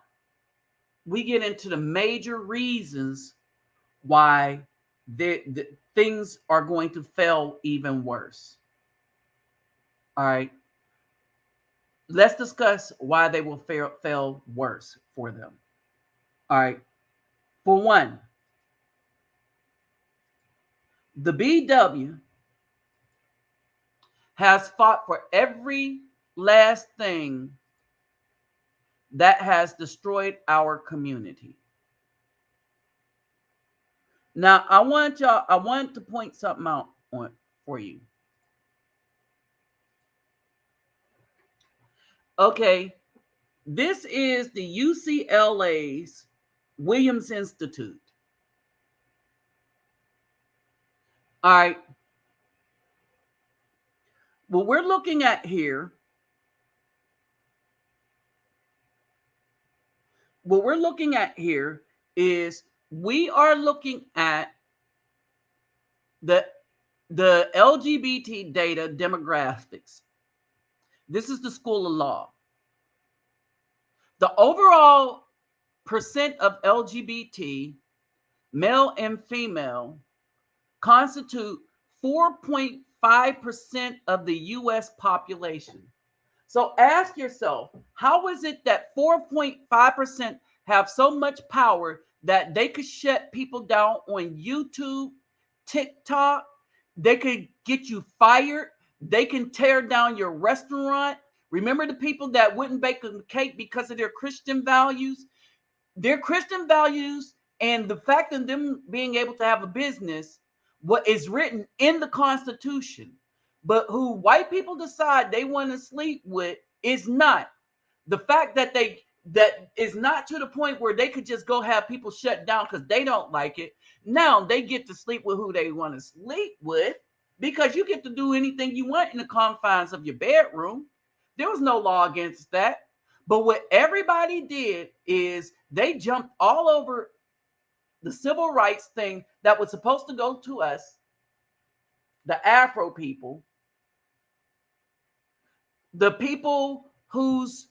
we get into the major reasons why the things are going to fail even worse. All right. Let's discuss why they will fail worse for them. All right. For one, the BW has fought for every last thing that has destroyed our community. Now, I want to point something out for you. Okay, this is the UCLA's Williams Institute. All right. What we're looking at here, is we are looking at the LGBT data demographics. This is the School of Law. The overall percent of LGBT, male and female, constitute 4.5% of the U.S. population. So ask yourself, how is it that 4.5% have so much power that they could shut people down on YouTube, TikTok. They could get you fired. They can tear down your restaurant. Remember the people that wouldn't bake a cake because of their Christian values? Their Christian values and the fact of them being able to have a business, what is written in the Constitution, but who white people decide they want to sleep with is not. The fact that that is not to the point where they could just go have people shut down because they don't like it. Now they get to sleep with who they want to sleep with because you get to do anything you want in the confines of your bedroom. There was no law against that. But what everybody did is they jumped all over the civil rights thing that was supposed to go to us, the Afro people, the people whose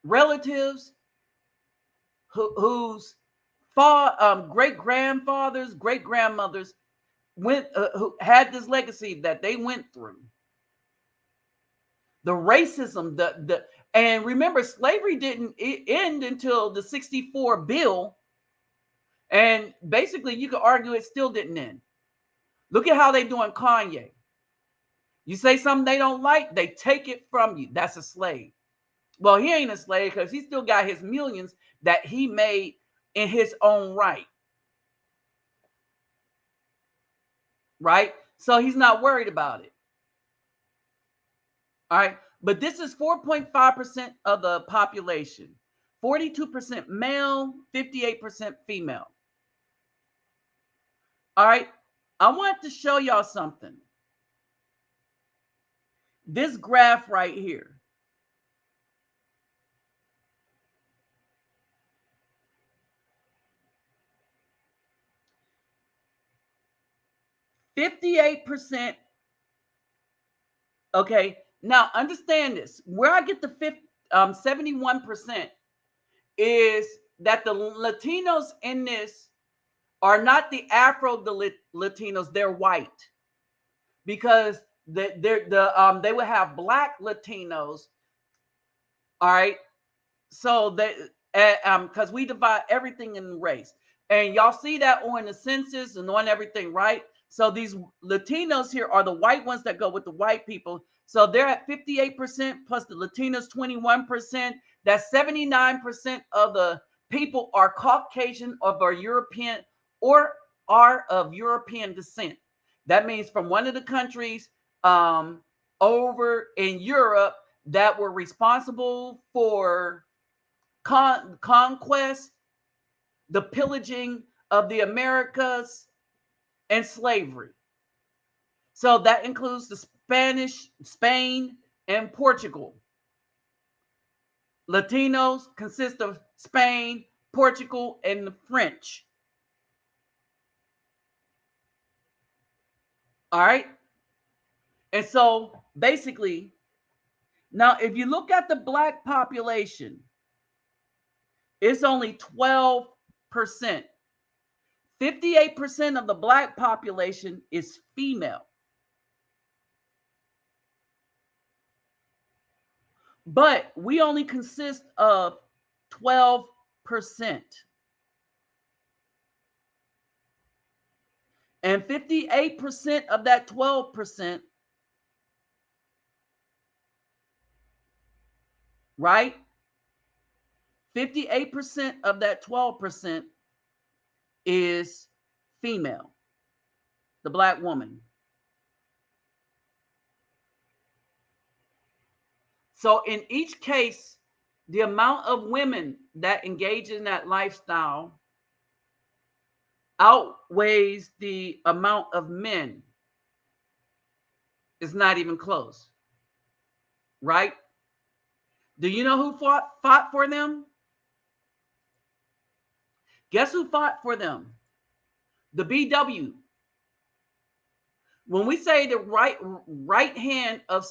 relatives, whose great grandfathers, great grandmothers went, who had this legacy that they went through. The racism, and remember, slavery didn't end until the 64 bill. And basically, you could argue it still didn't end. Look at how they doing Kanye. You say something they don't like, they take it from you. That's a slave. Well, he ain't a slave because he still got his millions that he made in his own right. Right? So he's not worried about it. All right. But this is 4.5% of the population. 42% male, 58% female. All right. I want to show y'all something. This graph right here. %. Okay. Now understand this. Where I get the 71% is that the Latinos in this are not the Afro Latinos, they're white. Because they would have black Latinos. All right. So they because we divide everything in race. And y'all see that on the census and on everything, right? So these Latinos here are the white ones that go with the white people. So they're at 58% plus the Latinos 21%. That's 79% of the people are Caucasian or European or are of European descent. That means from one of the countries over in Europe that were responsible for conquest, the pillaging of the Americas, and slavery. So that includes the Spanish, Spain, and Portugal. Latinos consist of Spain, Portugal, and the French. All right. And so basically, now if you look at the black population, it's only 12%. 58% of the black population is female. But we only consist of 12%. And 58% of that 12%, right? 58% of that 12% is female, the black woman. So in each case, the amount of women that engage in that lifestyle outweighs the amount of men. It's not even close, right? Do you know who fought for them? Guess who fought for them? The BW. When we say the right hand of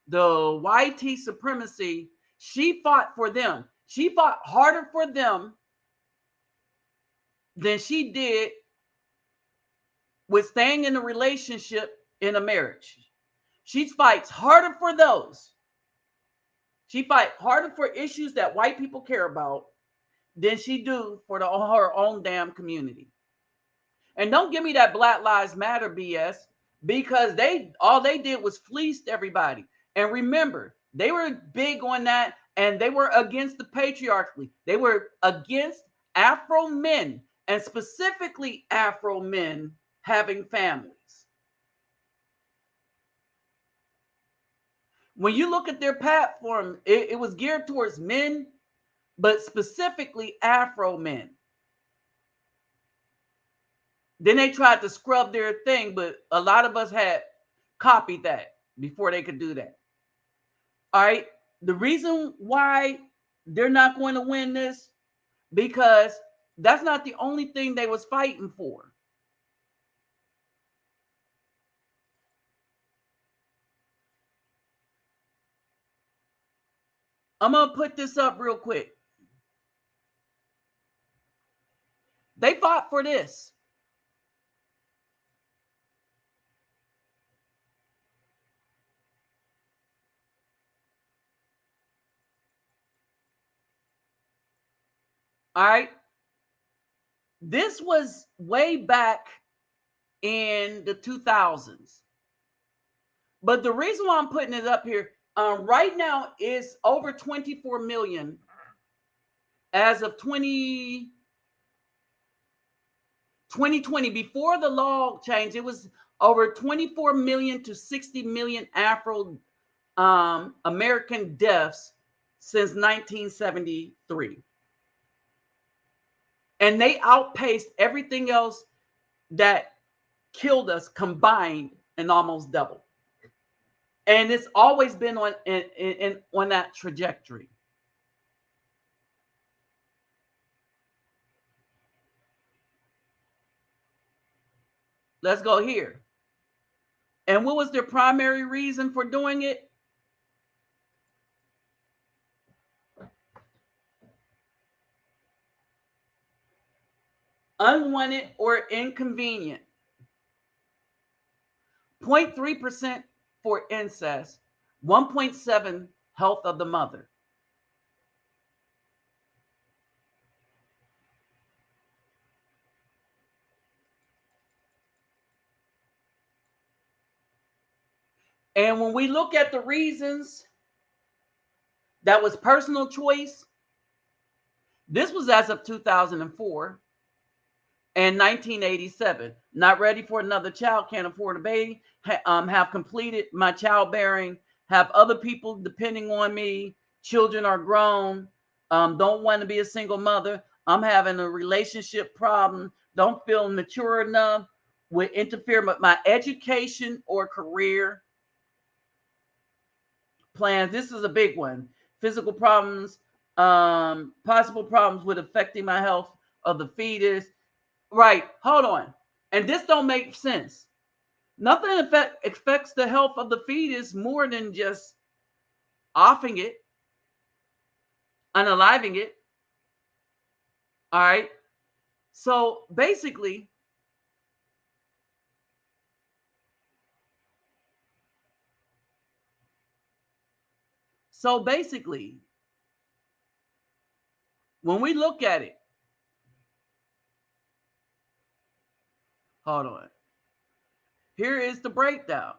the YT supremacy, she fought for them. She fought harder for them than she did with staying in a relationship in a marriage. She fights harder for those. She fights harder for issues that white people care about than she do for her own damn community. And don't give me that Black Lives Matter BS, because all they did was fleeced everybody. And remember, they were big on that, and they were against the patriarchy. They were against Afro men, and specifically Afro men having families. When you look at their platform, it was geared towards men, but specifically Afro men. Then they tried to scrub their thing, but a lot of us had copied that before they could do that. All right. The reason why they're not going to win this, because that's not the only thing they was fighting for. I'm going to put this up real quick. They fought for this. All right. This was way back in the 2000s. But the reason why I'm putting it up here, right now is over 24 million as of 2020. Before the law changed, it was over 24 million to 60 million Afro American deaths since 1973. And they outpaced everything else that killed us combined and almost double. And it's always been on that trajectory. Let's go here. And what was their primary reason for doing it? Unwanted or inconvenient. 0.3% for incest, 1.7% health of the mother. And when we look at the reasons, that was personal choice. This was as of 2004 and 1987. Not ready for another child, can't afford a baby, have completed my childbearing, have other people depending on me, children are grown, don't want to be a single mother, I'm having a relationship problem, don't feel mature enough, would interfere with my education or career plans. This is a big one. Physical problems, possible problems with affecting my health of the fetus. Right, hold on. And this don't make sense. Nothing affects the health of the fetus more than just offing it, unaliving it. All right. So basically, when we look at it, hold on. Here is the breakdown.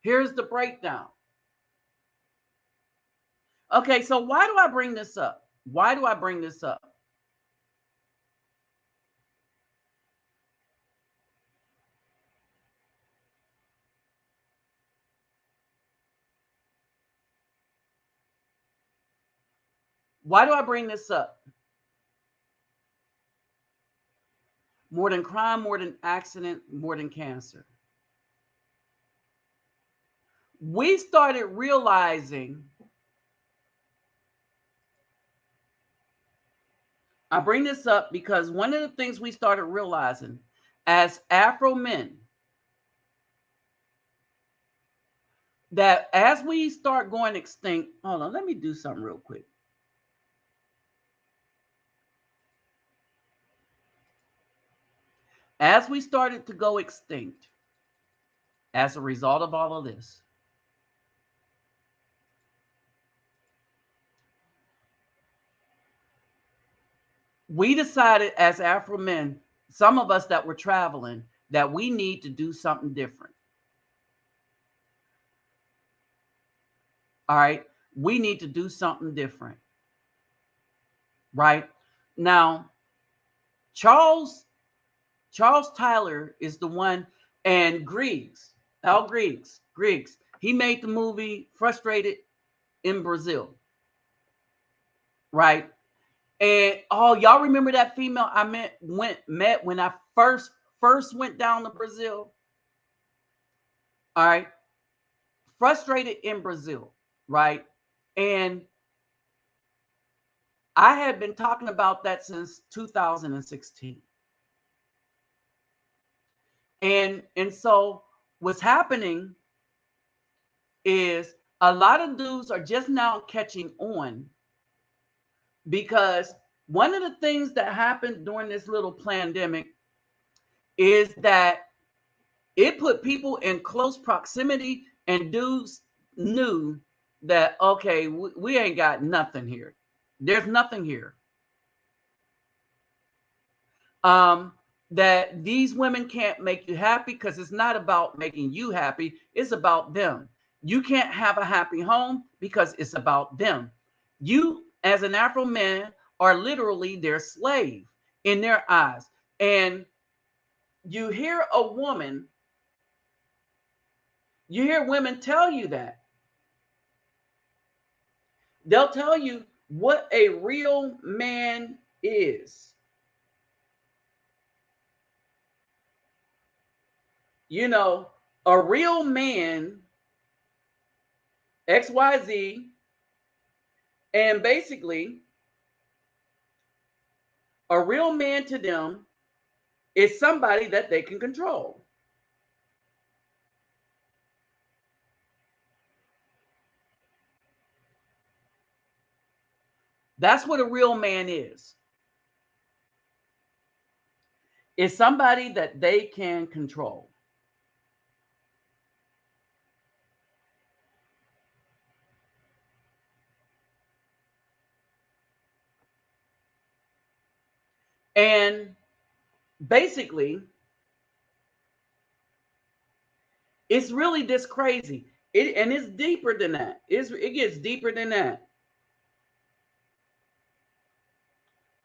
Here's the breakdown. Okay, so why do I bring this up? Why do I bring this up? Why do I bring this up? More than crime, more than accident, more than cancer. We started realizing, I bring this up because one of the things we started realizing as Afro men, that as we start going extinct, hold on, let me do something real quick. As we started to go extinct, as a result of all of this, we decided as Afro men, some of us that were traveling, that we need to do something different. All right. We need to do something different. Right. Now, Charles Tyler is the one, and Al Griggs, he made the movie Frustrated in Brazil. Right. And oh, y'all remember that female I met when I first went down to Brazil? All right. Frustrated in Brazil, right? And I had been talking about that since 2016. And so what's happening is a lot of dudes are just now catching on, because one of the things that happened during this little pandemic is that it put people in close proximity, and dudes knew that, okay, we ain't got nothing here. There's nothing here. That these women can't make you happy, because it's not about making you happy. It's about them. You can't have a happy home because it's about them. You, as an Afro man, are literally their slave in their eyes. And you hear women tell you that. They'll tell you what a real man is. You know, a real man, XYZ, and basically, a real man to them is somebody that they can control. That's what a real man is. It's somebody that they can control. And basically, it's really this crazy. And it's deeper than that. It gets deeper than that.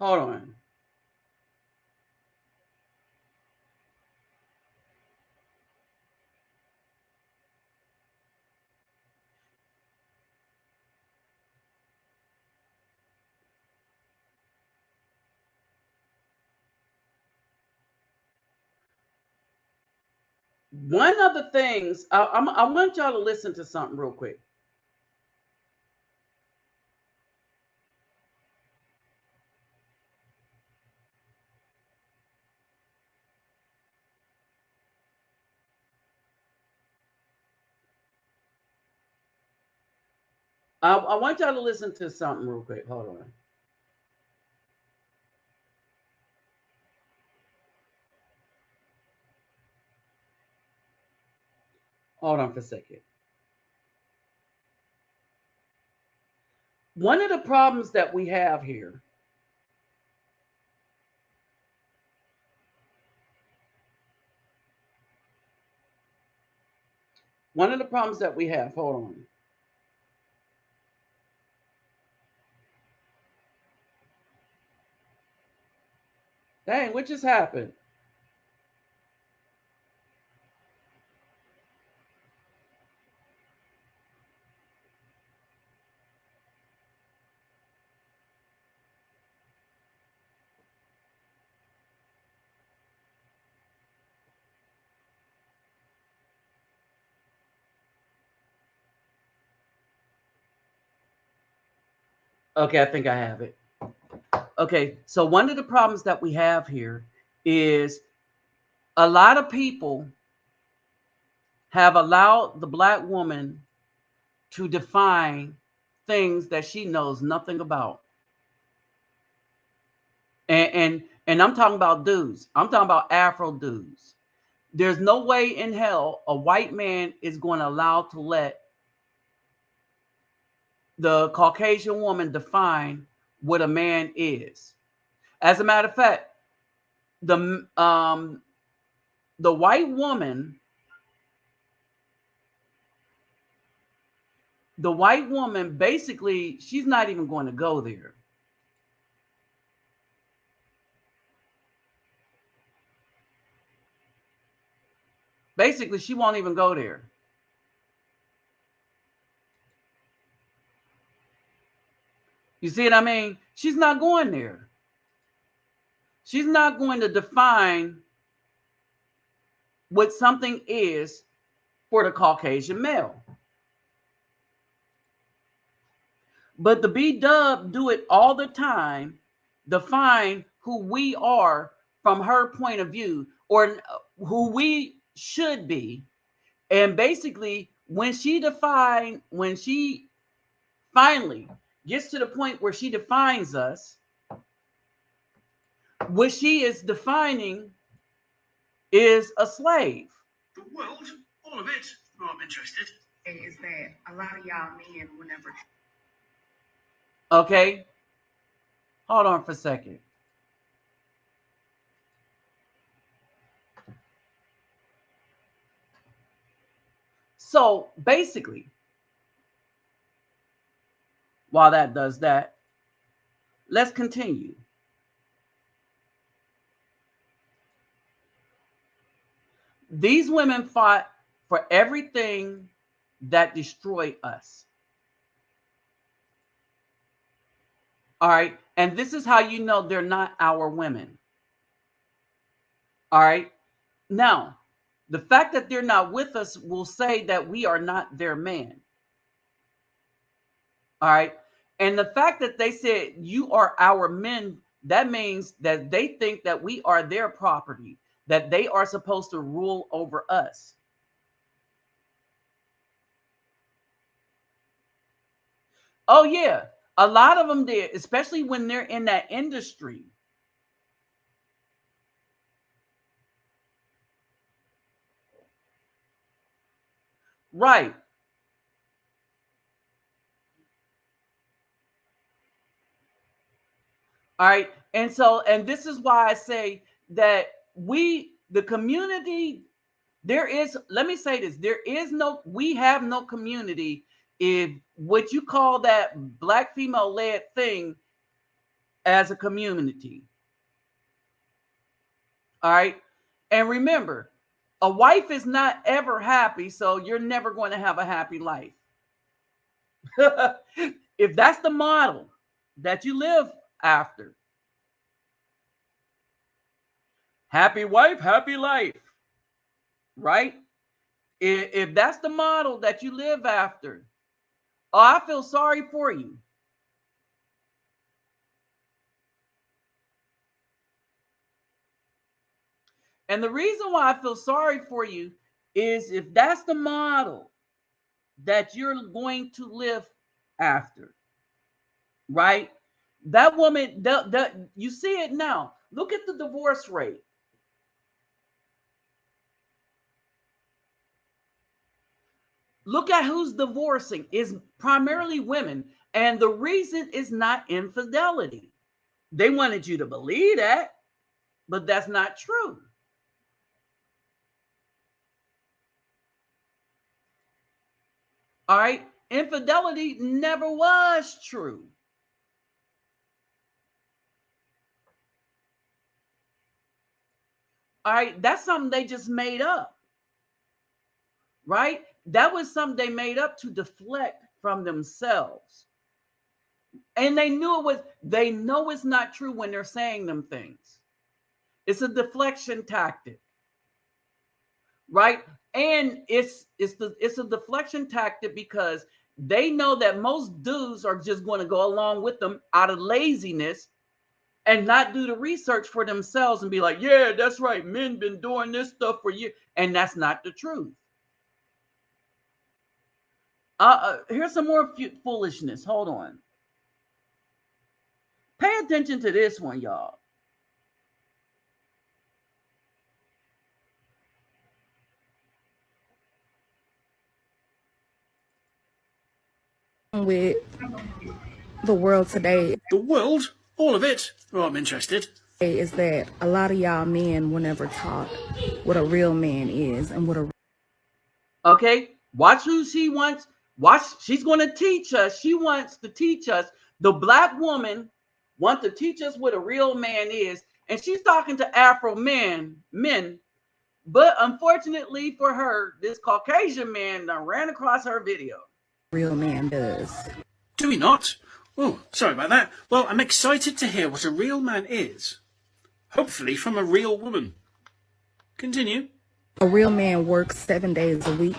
Hold on. One of the things, I want y'all to listen to something real quick. I want y'all to listen to something real quick. Hold on. Hold on for a second. One of the problems that we have here, hold on. Dang, what just happened? Okay, I think I have it. Okay, so one of the problems that we have here is a lot of people have allowed the Black woman to define things that she knows nothing about. And I'm talking about dudes. I'm talking about Afro dudes. there's no way in hell a white man is going to allow to let the Caucasian woman define what a man is. As a matter of fact, the white woman, basically, she's not even going to go there. Basically, she won't even go there. You see what I mean? She's not going there. She's not going to define what something is for the Caucasian male. But the B-dub do it all the time, define who we are from her point of view, or who we should be. And basically, when she finally gets to the point where she defines us, what she is defining is a slave. The world, all of it. No, I'm interested. Is that a lot of y'all men will never. Okay, hold on for a second. So basically, while that does that, let's continue. These women fought for everything that destroyed us. All right. And this is how you know they're not our women. All right. Now, the fact that they're not with us will say that we are not their man. All right. And the fact that they said you are our men, that means that they think that we are their property, that they are supposed to rule over us. Oh, yeah. A lot of them did, especially when they're in that industry. Right. All right. And so, and this is why I say that the community, let me say this, we have no community if what you call that black female led thing as a community. All right. And remember, a wife is not ever happy, so you're never going to have a happy life. If that's the model that you live after, happy wife, happy life, right? If that's the model that you live after, oh, I feel sorry for you. And the reason why I feel sorry for you is if that's the model that you're going to live after, right? That woman, you see it now. Look at the divorce rate. Look at who's divorcing. It's primarily women. And the reason is not infidelity. They wanted you to believe that, but that's not true. All right. Infidelity never was true. All right. That's something they just made up. Right. That was something they made up to deflect from themselves. And they know it's not true when they're saying them things. It's a deflection tactic. Right. And it's a deflection tactic because they know that most dudes are just going to go along with them out of laziness and not do the research for themselves and be like, yeah, that's right. Men been doing this stuff for years. And that's not the truth. Here's some more foolishness. Hold on. Pay attention to this one, y'all. with the world today. The world? All of it? Oh, I'm interested. Is that a lot of y'all men were never taught what a real man is and what a Okay, watch who she wants. Watch, she's going to teach us. She wants to teach us. The black woman wants to teach us what a real man is, and she's talking to Afro men. But unfortunately for her, this Caucasian man ran across her video. real man does. Do we not? Oh, sorry about that. Well, I'm excited to hear what a real man is. Hopefully from a real woman. Continue. A real man works 7 days a week,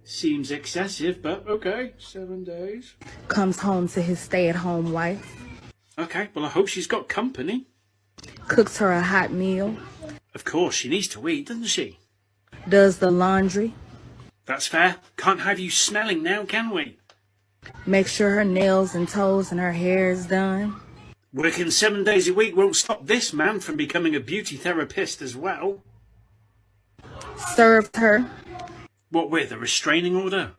Seems excessive, but okay. 7 days. comes home to his stay-at-home wife, Okay, well, I hope she's got company. cooks her a hot meal, Of course, she needs to eat, doesn't she? does the laundry, That's fair. Can't have you smelling now, can we? makes sure her nails and toes and her hair is done, Working 7 days a week won't stop this man from becoming a beauty therapist as well. serves her, What with, a restraining order?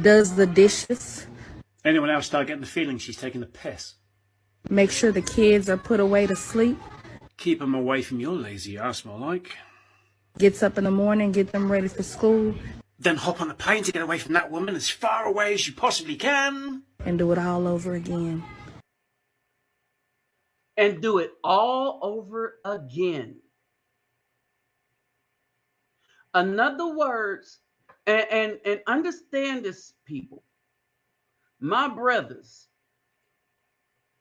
does the dishes, Anyone else start getting the feeling she's taking the piss? make sure the kids are put away to sleep, Keep 'em away from your lazy ass, more like. gets up in the morning, get them ready for school, Then hop on a plane to get away from that woman as far away as you possibly can. and do it all over again. And do it all over again. In other words, and understand this, people. My brothers,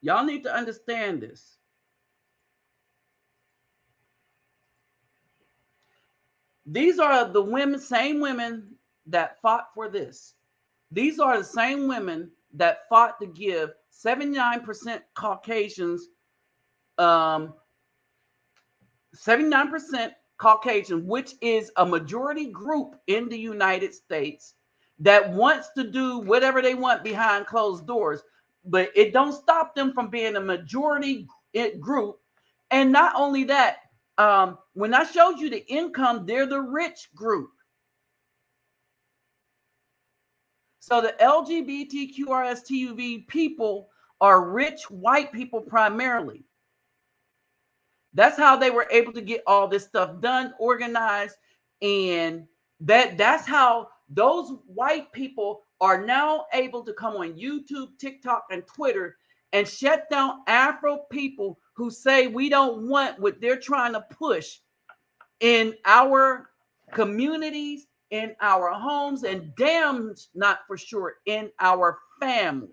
y'all need to understand this. These are the women, same women that fought for this. These are the same women that fought to give 79% Caucasians, 79% Caucasian, which is a majority group in the United States that wants to do whatever they want behind closed doors, but it don't stop them from being a majority group. And not only that, when I showed you the income, they're the rich group. So the LGBTQRSTUV people are rich white people primarily. That's how they were able to get all this stuff done, organized, and that's how those white people are now able to come on YouTube, TikTok, and Twitter and shut down Afro people who say we don't want what they're trying to push in our communities, in our homes, and damn not for sure in our family.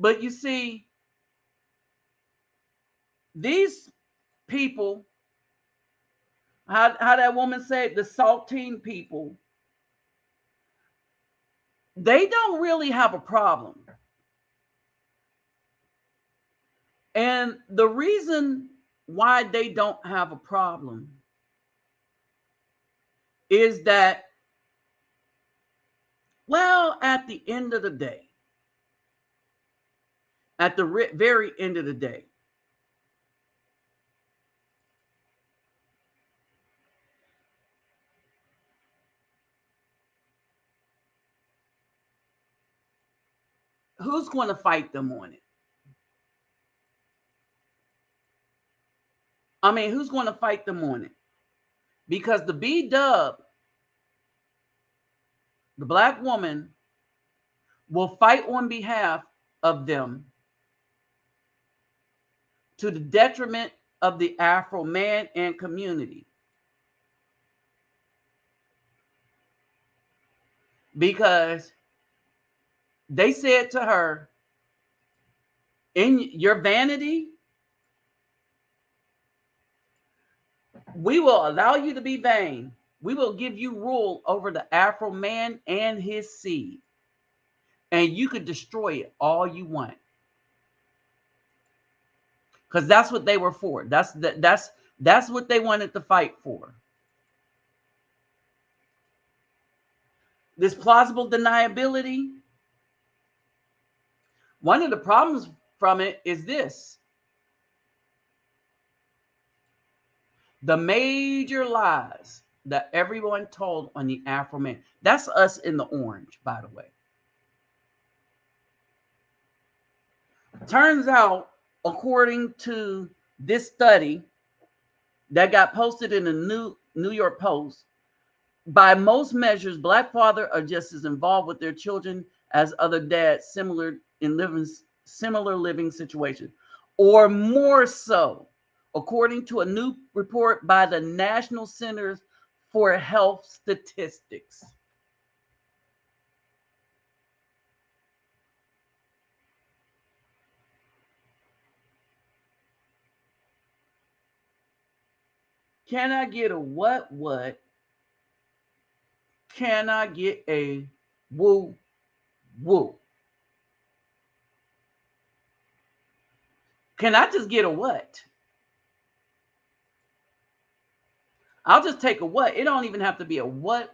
But you see, these people, how that woman said, the saltine people, they don't really have a problem. And the reason why they don't have a problem is that, well, at the end of the day, at the very end of the day, who's going to fight them on it? I mean, who's going to fight them on it? Because the B-dub, the black woman, will fight on behalf of them to the detriment of the Afro man and community. Because they said to her, in your vanity, we will allow you to be vain. We will give you rule over the Afro man and his seed. And you could destroy it all you want. Because that's what they were for. That's what they wanted to fight for. This plausible deniability. One of the problems from it is this. The major lies that everyone told on the Afro man. That's us in the orange, by the way. Turns out, according to this study that got posted in the New York Post, by most measures, Black fathers are just as involved with their children as other dads similar living situations, or more so, according to a new report by the National Centers for Health Statistics. Can I get a what? Can I get a woo? Can I just get a what? I'll just take a what. It don't even have to be a what.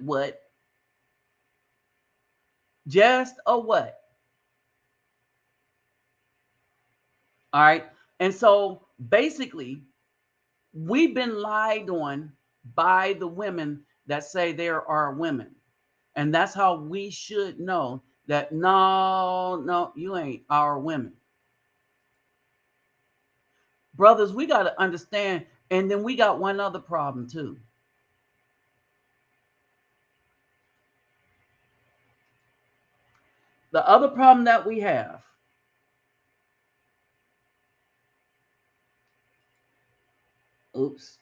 Just a what. All right. And so basically, we've been lied on by the women that say there are women. And that's how we should know that no, you ain't our women. Brothers, we got to understand. And then we got one other problem too. The other problem that we have, oops.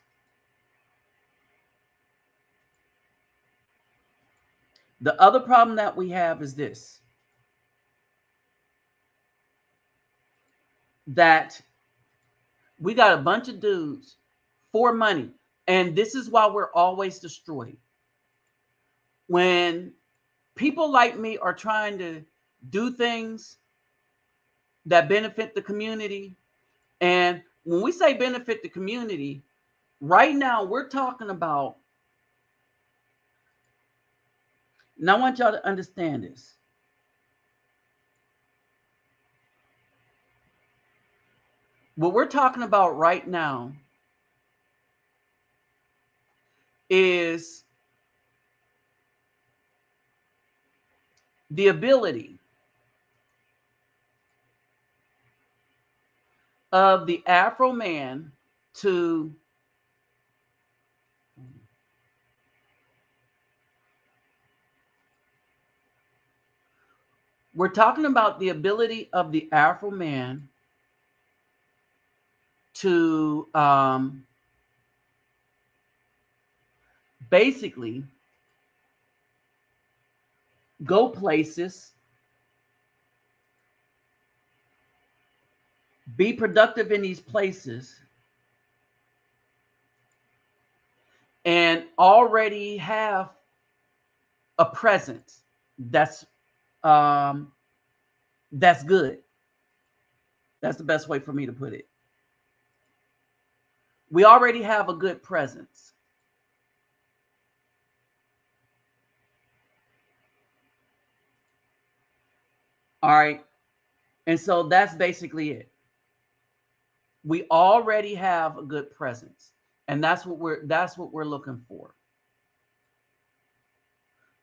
The other problem that we have is this, that we got a bunch of dudes for money. And this is why we're always destroyed. When people like me are trying to do things that benefit the community, and when we say benefit the community, right now we're talking about, and I want y'all to understand this. What we're talking about right now is the ability of the Afro man to we're talking about the ability of the Afro man to basically go places, be productive in these places, and already have a presence that's good. That's the best way for me to put it. We already have a good presence. All right. And so that's basically it. We already have a good presence. And that's what we're looking for.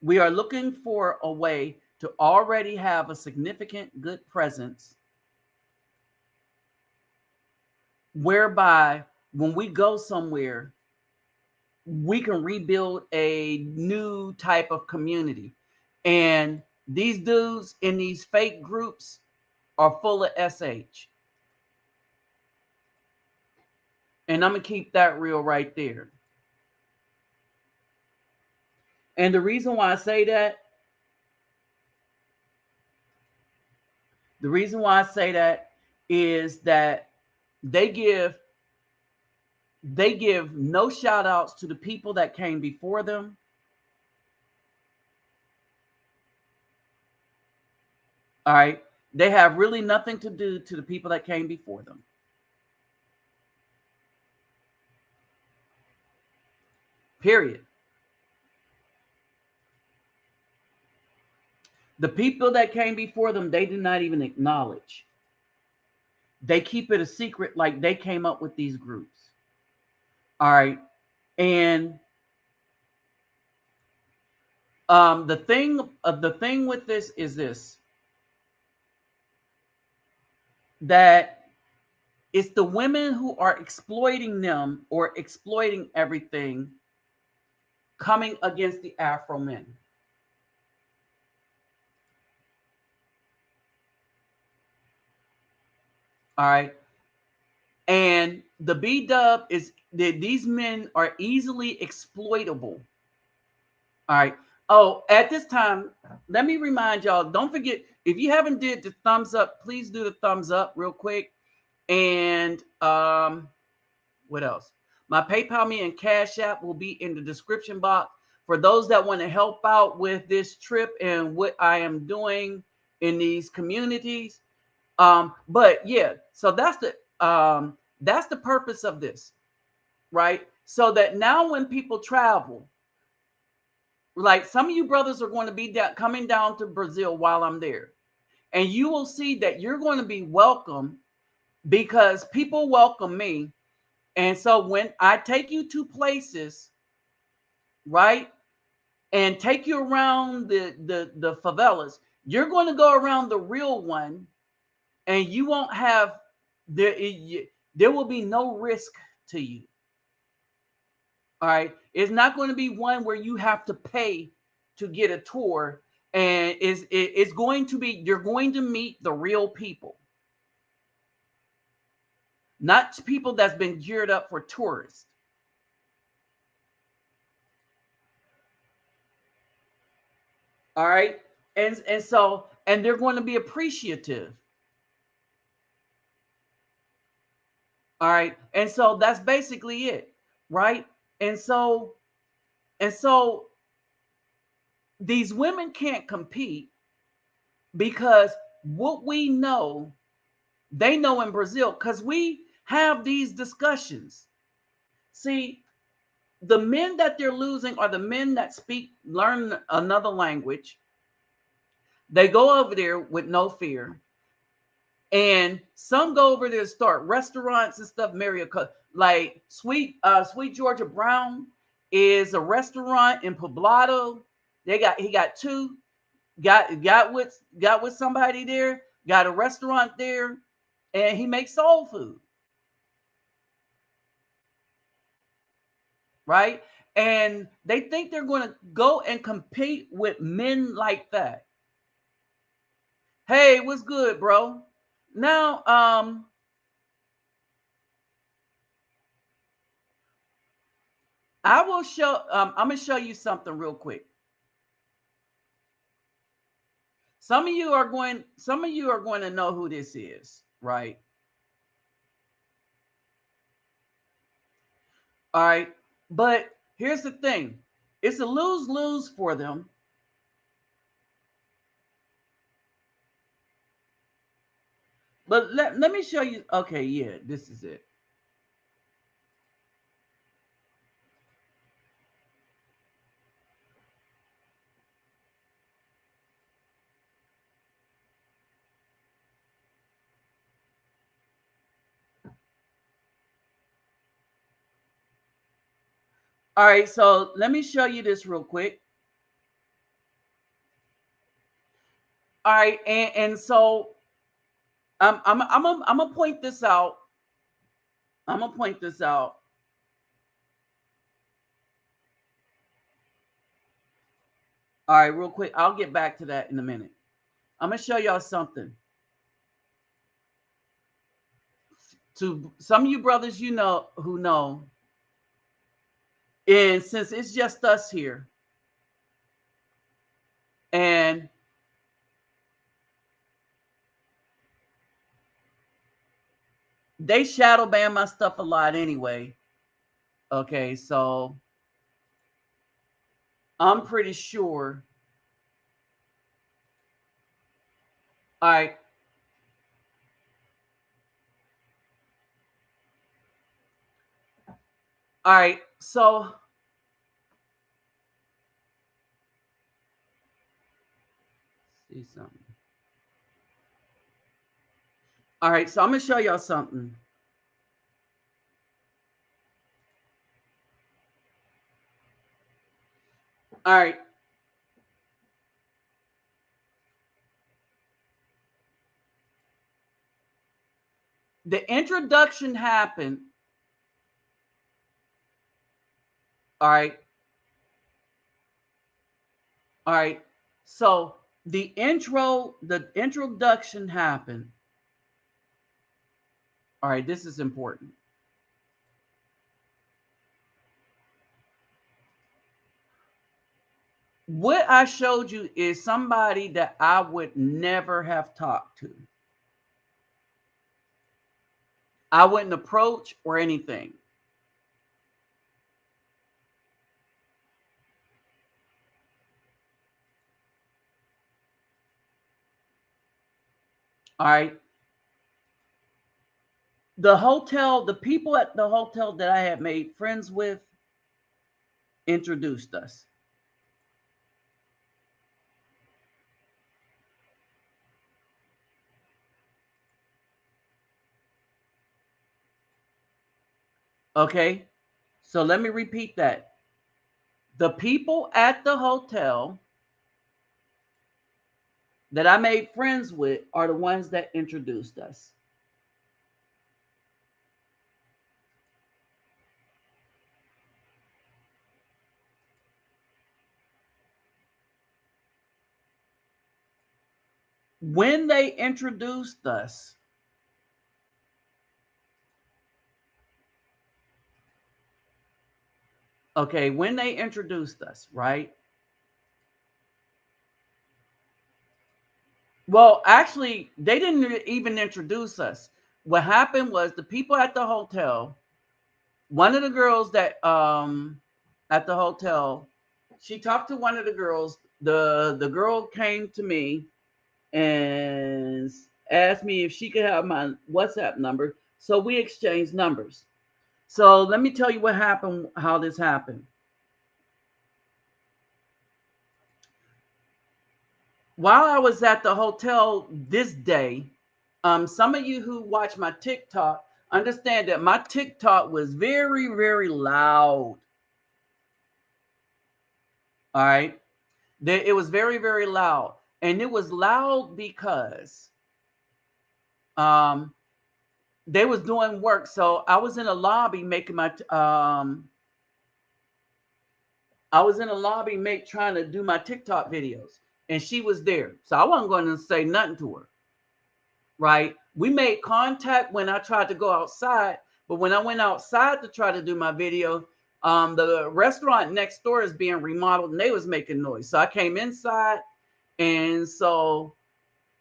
We are looking for a way to already have a significant good presence, whereby when we go somewhere, we can rebuild a new type of community. And these dudes in these fake groups are full of SH. And I'm going to keep that real right there. And the reason why I say that, is that they give no shout outs to the people that came before them. All right. They have really nothing to do to the people that came before them. Period. The people that came before them, they do not even acknowledge. They keep it a secret, like they came up with these groups. All right. And the thing with this is this, that it's the women who are exploiting them or exploiting everything coming against the Afro men. All right. And the B dub is that these men are easily exploitable. All right. Oh, at this time, let me remind y'all, don't forget, if you haven't did the thumbs up, please do the thumbs up real quick. And what else? My PayPal me and Cash App will be in the description box for those that want to help out with this trip and what I am doing in these communities. But yeah, so that's the purpose of this, right? So that now when people travel, like some of you brothers are going to be coming down to Brazil while I'm there, and you will see that you're going to be welcome because people welcome me. And so when I take you to places, right, and take you around the favelas, you're going to go around the real one, and you won't have there will be no risk to you. All right, it's not going to be one where you have to pay to get a tour, and it's going to be, you're going to meet the real people, not people that's been geared up for tourists. All right, and so, and they're going to be appreciative. All right, and so that's basically it, right? And so, and so these women can't compete because what we know, they know in Brazil, because we have these discussions. See, the men that they're losing are the men that learn another language. They go over there with no fear. And some go over there to start restaurants and stuff. Like Sweet Georgia Brown is a restaurant in Poblado. He got two, got with somebody there, got a restaurant there, and he makes soul food. Right? And they think they're going to go and compete with men like that. Hey, what's good, bro? Now, I will show. I'm gonna show you something real quick. Some of you are going. Some of you are going to know who this is, right? All right. But here's the thing: it's a lose-lose for them. But let me show you. Okay, yeah, this is it. All right, so let me show you this real quick. All right, and so I'm gonna point this out. I'm gonna point this out. All right, real quick. I'll get back to that in a minute. I'm gonna show y'all something. To some of you brothers, you know who know, and since it's just us here, and they shadow ban my stuff a lot anyway. Okay, so I'm pretty sure. All right. All right. So see something. All right. So I'm gonna show y'all something. All right. The introduction happened. All right. All right. So the introduction happened. All right. This is important. What I showed you is somebody that I would never have talked to. I wouldn't approach or anything. All right. The hotel, the people at the hotel that I had made friends with introduced us. Okay. So let me repeat that. The people at the hotel that I made friends with are the ones that introduced us. When they introduced us, okay, when they introduced us, right? Well, actually, they didn't even introduce us. What happened was the people at the hotel, one of the girls that at the hotel, she talked to one of the girls. The girl came to me and asked me if she could have my WhatsApp number. So we exchanged numbers. So let me tell you what happened, how this happened. While I was at the hotel this day, some of you who watch my TikTok understand that my TikTok was very, very loud. All right. It was very, very loud. And it was loud because they was doing work. So I was in a lobby making my I was in a lobby trying to do my TikTok videos, and she was there. So I wasn't going to say nothing to her. Right? We made contact when I tried to go outside, but when I went outside to try to do my video, the restaurant next door is being remodeled and they was making noise. So I came inside, and so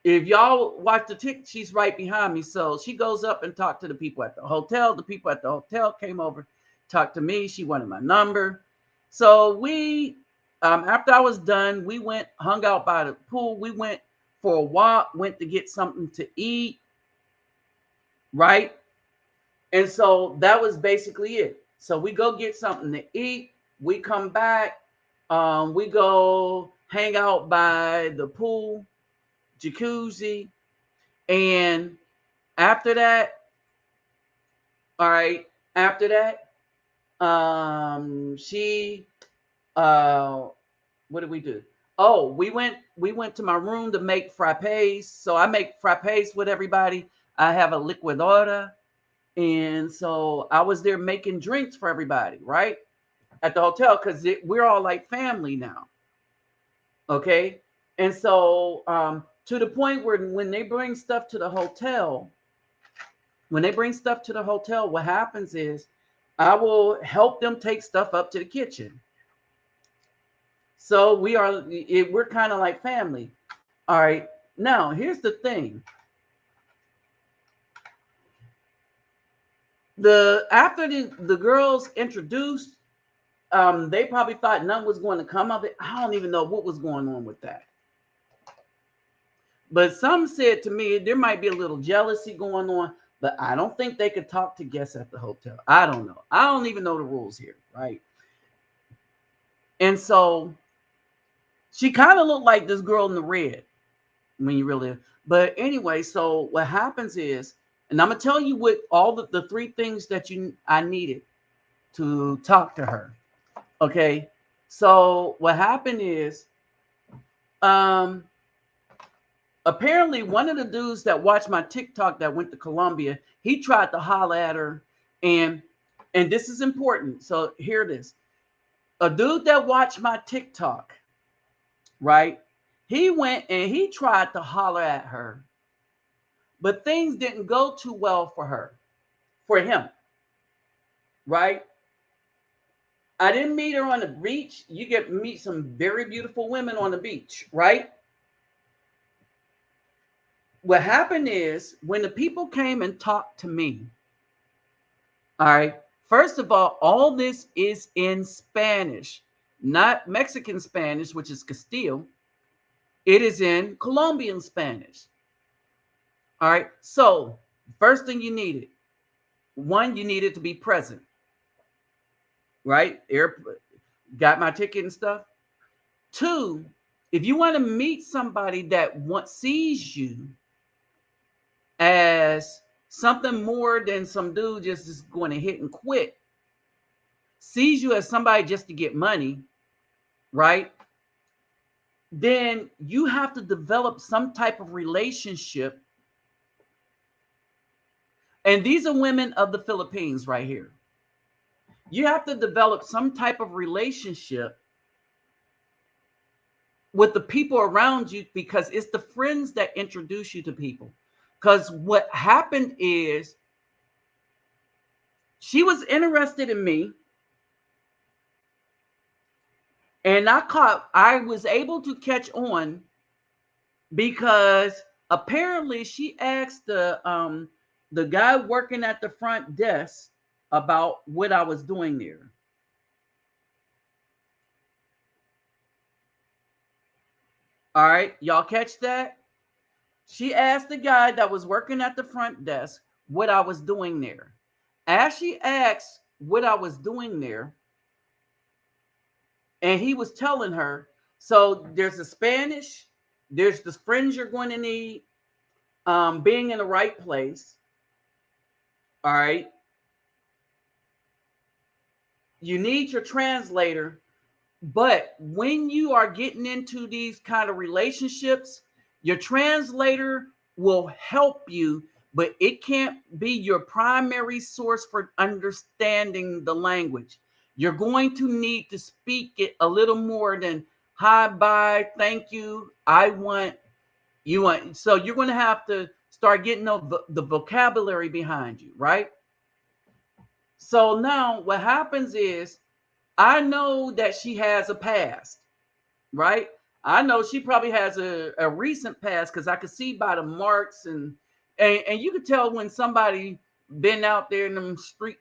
if y'all watch the tick, she's right behind me. So she goes up and talked to the people at the hotel. The people at the hotel came over, talked to me. She wanted my number. So we, after I was done, we went, hung out by the pool. We went for a walk, went to get something to eat, right? And so that was basically it. So we go get something to eat. We come back. We go hang out by the pool, jacuzzi. And after that, all right, after that, she what did we do? Oh, we went to my room to make frappes. So I make frappes with everybody. I have a liquidora. And so I was there making drinks for everybody, right? At the hotel, because we're all like family now. Okay. And so to the point where when they bring stuff to the hotel, what happens is I will help them take stuff up to the kitchen. So we're kind of like family. All right. Now, here's the thing. After the girls introduced, they probably thought nothing was going to come of it. I don't even know what was going on with that. But some said to me there might be a little jealousy going on, but I don't think they could talk to guests at the hotel. I don't know. I don't even know the rules here, right? And so she kind of looked like this girl in the red when you really. But anyway, so what happens is, and I'm gonna tell you what all the three things that I needed to talk to her. Okay. So what happened is, apparently one of the dudes that watched my TikTok that went to Colombia, he tried to holler at her, and this is important. So hear this. A dude that watched my TikTok, right? He went and he tried to holler at her, but things didn't go too well for him, right? I didn't meet her on the beach. You get meet some very beautiful women on the beach, right? What happened is when the people came and talked to me, all right, first of all this is in Spanish, not Mexican Spanish, which is Castile. It is in Colombian Spanish. All right. So, first thing you needed, one, you needed to be present, right? Got my ticket and stuff. Two, if you want to meet somebody that sees you as something more than some dude just is going to hit and quit, sees you as somebody just to get money, right? Then you have to develop some type of relationship. And these are women of the Philippines right here. You have to develop some type of relationship with the people around you, because it's the friends that introduce you to people. Because what happened is she was interested in me, and I was able to catch on because apparently she asked the guy working at the front desk about what I was doing there. All right, y'all catch that? She asked the guy that was working at the front desk what I was doing there. As she asked what I was doing there, and he was telling her, so there's the Spanish, there's the friends you're going to need, being in the right place. All right. You need your translator. But when you are getting into these kind of relationships, your translator will help you, but it can't be your primary source for understanding the language. You're going to need to speak it a little more than hi, bye, thank you, I want, you want. So you're going to have to start getting the vocabulary behind you, right? So now what happens is I know that she has a past, right? I know she probably has a recent past because I could see by the marks and you could tell when somebody been out there in them streets,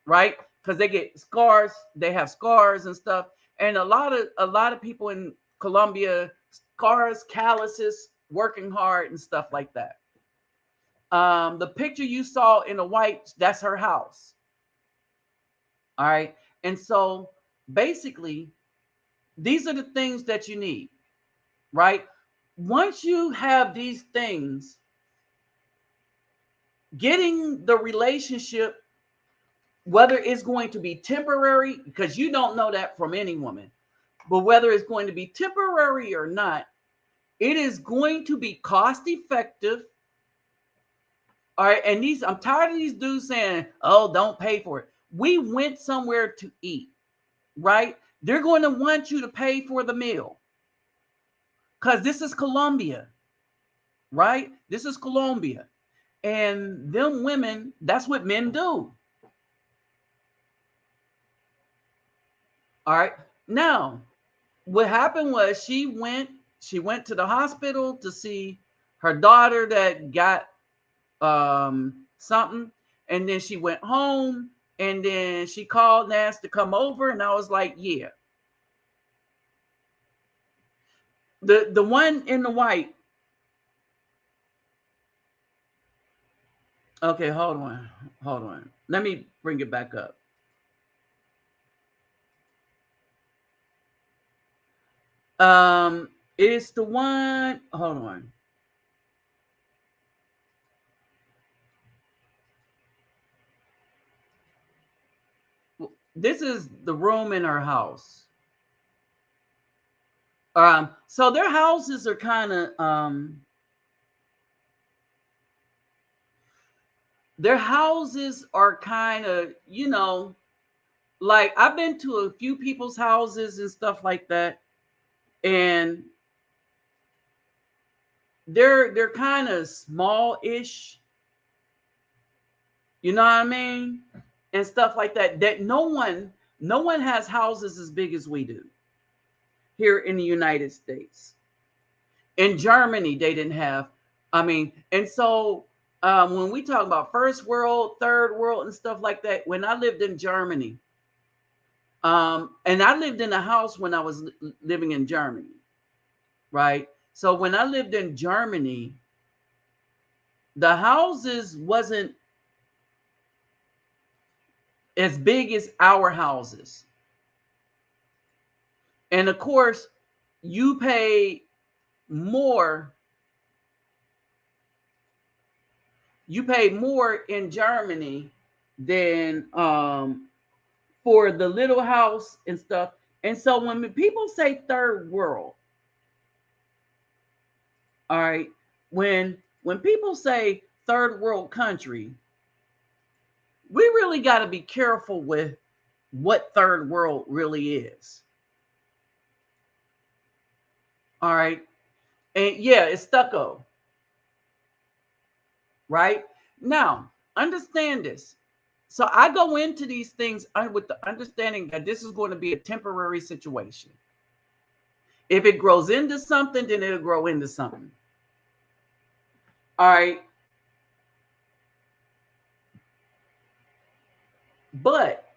right? Because they get scars, they have scars and stuff. And a lot of people in Colombia, scars, calluses, working hard and stuff like that. The picture you saw in the white, that's her house. All right. And so basically, these are the things that you need, right? Once you have these things, getting the relationship, whether it's going to be temporary, because you don't know that from any woman, but whether it's going to be temporary or not, it is going to be cost effective. All right. And I'm tired of these dudes saying, oh, don't pay for it. We went somewhere to eat, right? They're going to want you to pay for the meal because this is Colombia, right? This is Colombia. And them women, that's what men do. All right. Now, what happened was she went to the hospital to see her daughter that got something. And then she went home and then she called and asked to come over. And I was like, yeah. The one in the white. Okay, hold on. Let me bring it back up. It's the one. Hold on. This is the room in her house. So their houses are kind of you know, like I've been to a few people's houses and stuff like that, and they're kind of small-ish, you know what I mean, and stuff like that. That no one has houses as big as we do here in the United States. In Germany, they didn't have. I mean, and so when we talk about first world, third world, and stuff like that, when I lived in Germany, and I lived in a house when I was living in Germany, right? So when I lived in Germany, the houses wasn't as big as our houses. And of course, you pay more. You pay more in Germany than for the little house and stuff. And so when people say third world, all right, when people say third world country, we really got to be careful with what third world really is. All right. And yeah, it's stucco. Right? Now, understand this. So I go into these things with the understanding that this is going to be a temporary situation. If it grows into something, then it'll grow into something. All right. But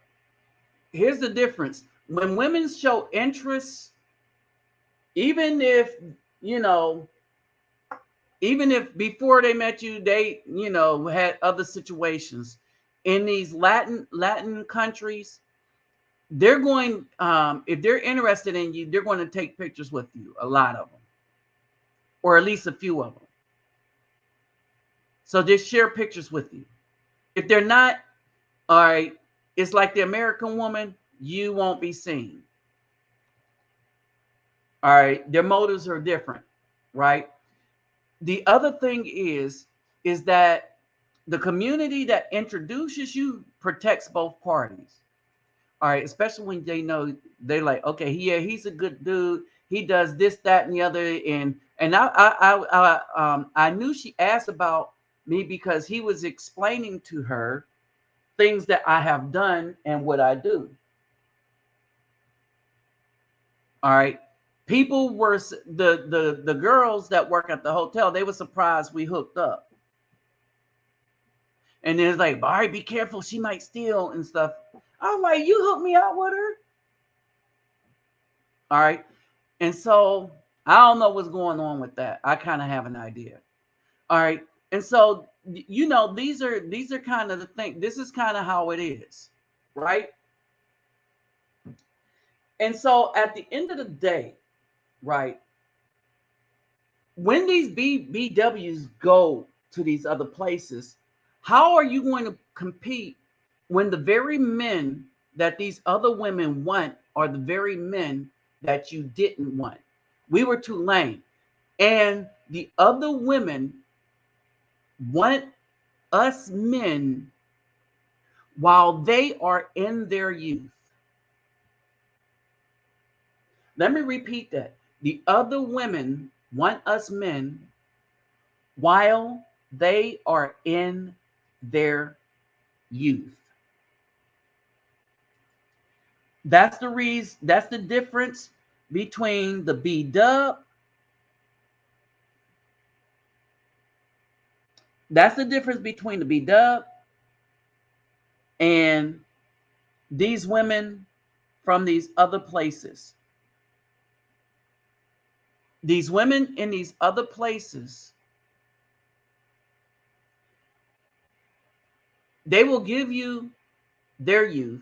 here's the difference. When women show interest, even if, you know, even if before they met you, they, you know, had other situations in these Latin countries, they're going, if they're interested in you, they're going to take pictures with you, a lot of them, or at least a few of them. So just share pictures with you. If they're not, all right, it's like the American woman, you won't be seen. All right, their motives are different, right? The other thing is that the community that introduces you protects both parties. All right, especially when they know they're like, okay, yeah, he's a good dude. He does this, that, and the other, and I knew she asked about me because he was explaining to her things that I have done and what I do. All right, people were the girls that work at the hotel. They were surprised we hooked up, and then it's like, all right, be careful, she might steal and stuff. I'm like, you hooked me up with her. All right. And so I don't know what's going on with that. I kind of have an idea. All right. And so, you know, these are kind of the thing. This is kind of how it is. Right. And so at the end of the day, right, when these BWs go to these other places, how are you going to compete when the very men that these other women want are the very men that you didn't want? We were too lame. And the other women want us men while they are in their youth. Let me repeat that. The other women want us men while they are in their youth. That's the reason, that's the difference between the B-dub. That's the difference between the B-dub and these women from these other places. These women in these other places, they will give you their youth,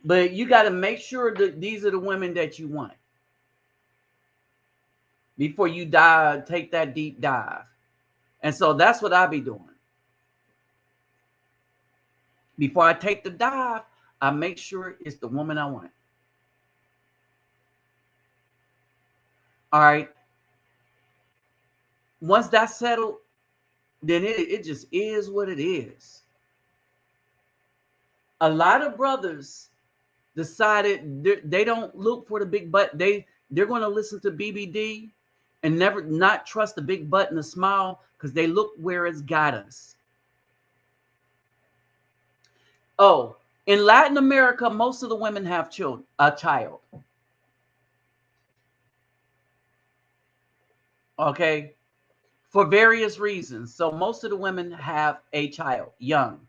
but you got to make sure that these are the women that you want before you dive, take that deep dive. And so that's what I'll be doing. Before I take the dive, I make sure it's the woman I want. All right. Once that's settled, then it just is what it is. A lot of brothers decided they don't look for the big butt. They're going to listen to BBD and never not trust the big butt and the smile because they look where it's got us. Oh, in Latin America, most of the women have a child. Okay, for various reasons. So most of the women have a child, young.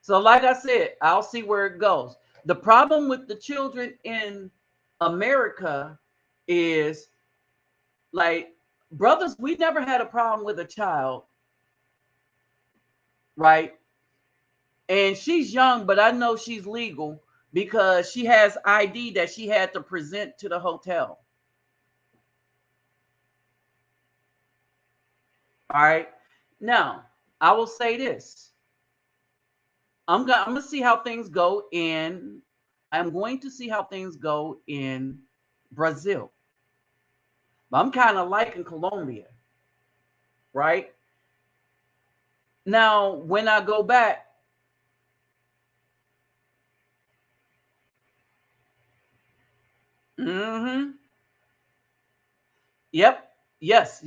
So like I said, I'll see where it goes. The problem with the children in America is like, brothers, we never had a problem with a child, right? And she's young, but I know she's legal because she has ID that she had to present to the hotel. All right. Now, I will say this. I'm gonna see how things go in. I'm going to see how things go in Brazil. But I'm kind of liking Colombia, right? Now, when I go back, mm-hmm. Yep. Yes.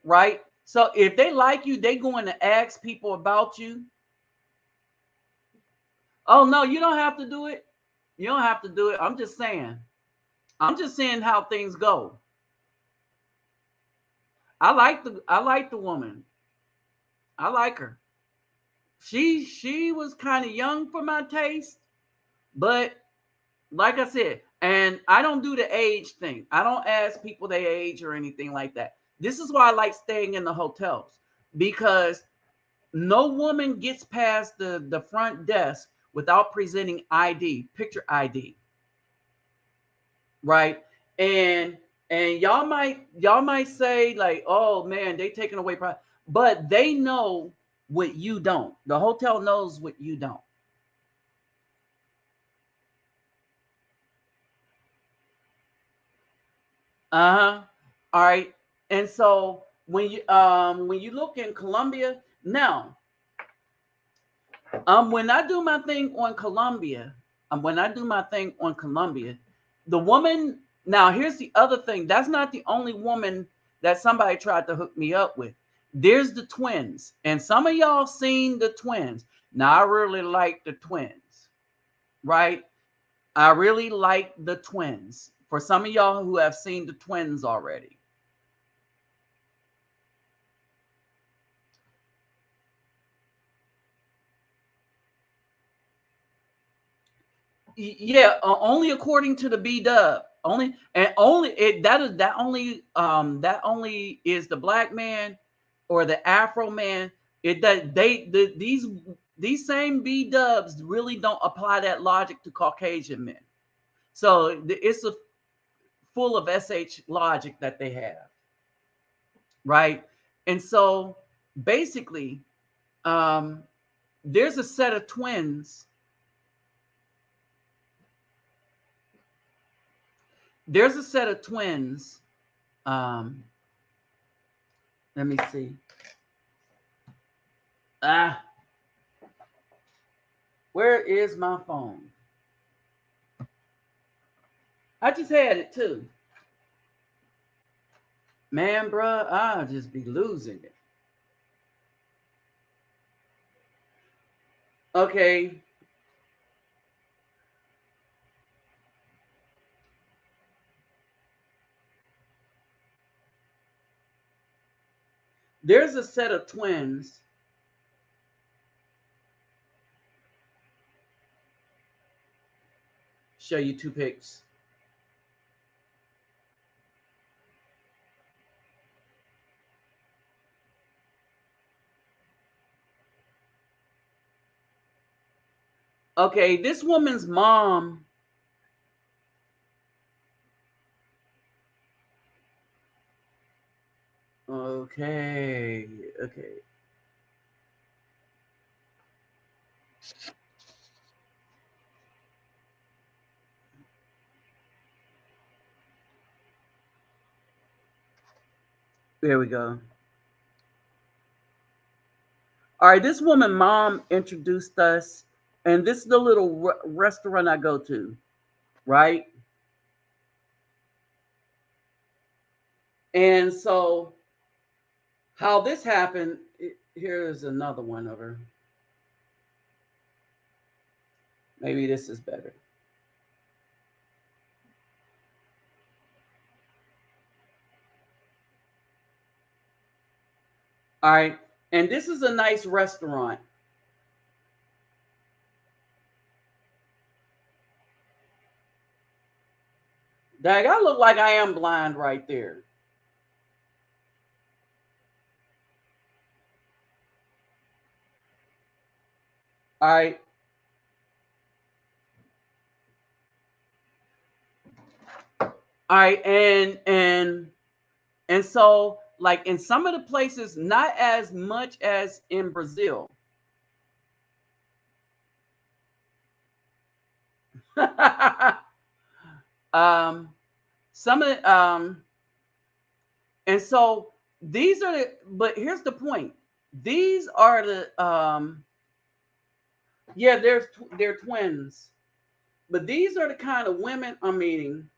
Right. So if they like you, they going to ask people about you. Oh no, you don't have to do it. You don't have to do it. I'm just saying. I'm just saying how things go. I like the woman. I like her. She was kind of young for my taste, but like I said, and I don't do the age thing. I don't ask people their age or anything like that. This is why I like staying in the hotels because no woman gets past the front desk without presenting ID, picture ID, right? And y'all might say like, oh man, they taking away pride, but they know what you don't. The hotel knows what you don't. Uh-huh. All right. And so when you look in Colombia, now when I do my thing on Colombia, the woman, now here's the other thing. That's not the only woman that somebody tried to hook me up with. There's the twins. And some of y'all seen the twins. Now I really like the twins, right? I really like the twins. For some of y'all who have seen the twins already. Yeah, only according to the B Dub. Only it that only is the black man or the Afro man. It that these same B Dubs really don't apply that logic to Caucasian men. So it's a full of SH logic that they have, right? And so basically, um, there's a set of twins. There's a set of twins. Um, Let me see. Ah, where is my phone? I just had it too. Man, bruh, I'll just be losing it. Okay. There's a set of twins. Show you two pics. Okay, this woman's mom. Okay. There we go. All right, this woman, mom, introduced us, and this is the little restaurant I go to, right? And so, how this happened, here's another one of her. Maybe this is better. All right, and this is a nice restaurant. Dag, I look like I am blind right there. All right. All right, and so like in some of the places, not as much as in Brazil. Some of and so these are the, but here's the point. These are the yeah, they're twins. But these are the kind of women I'm meeting.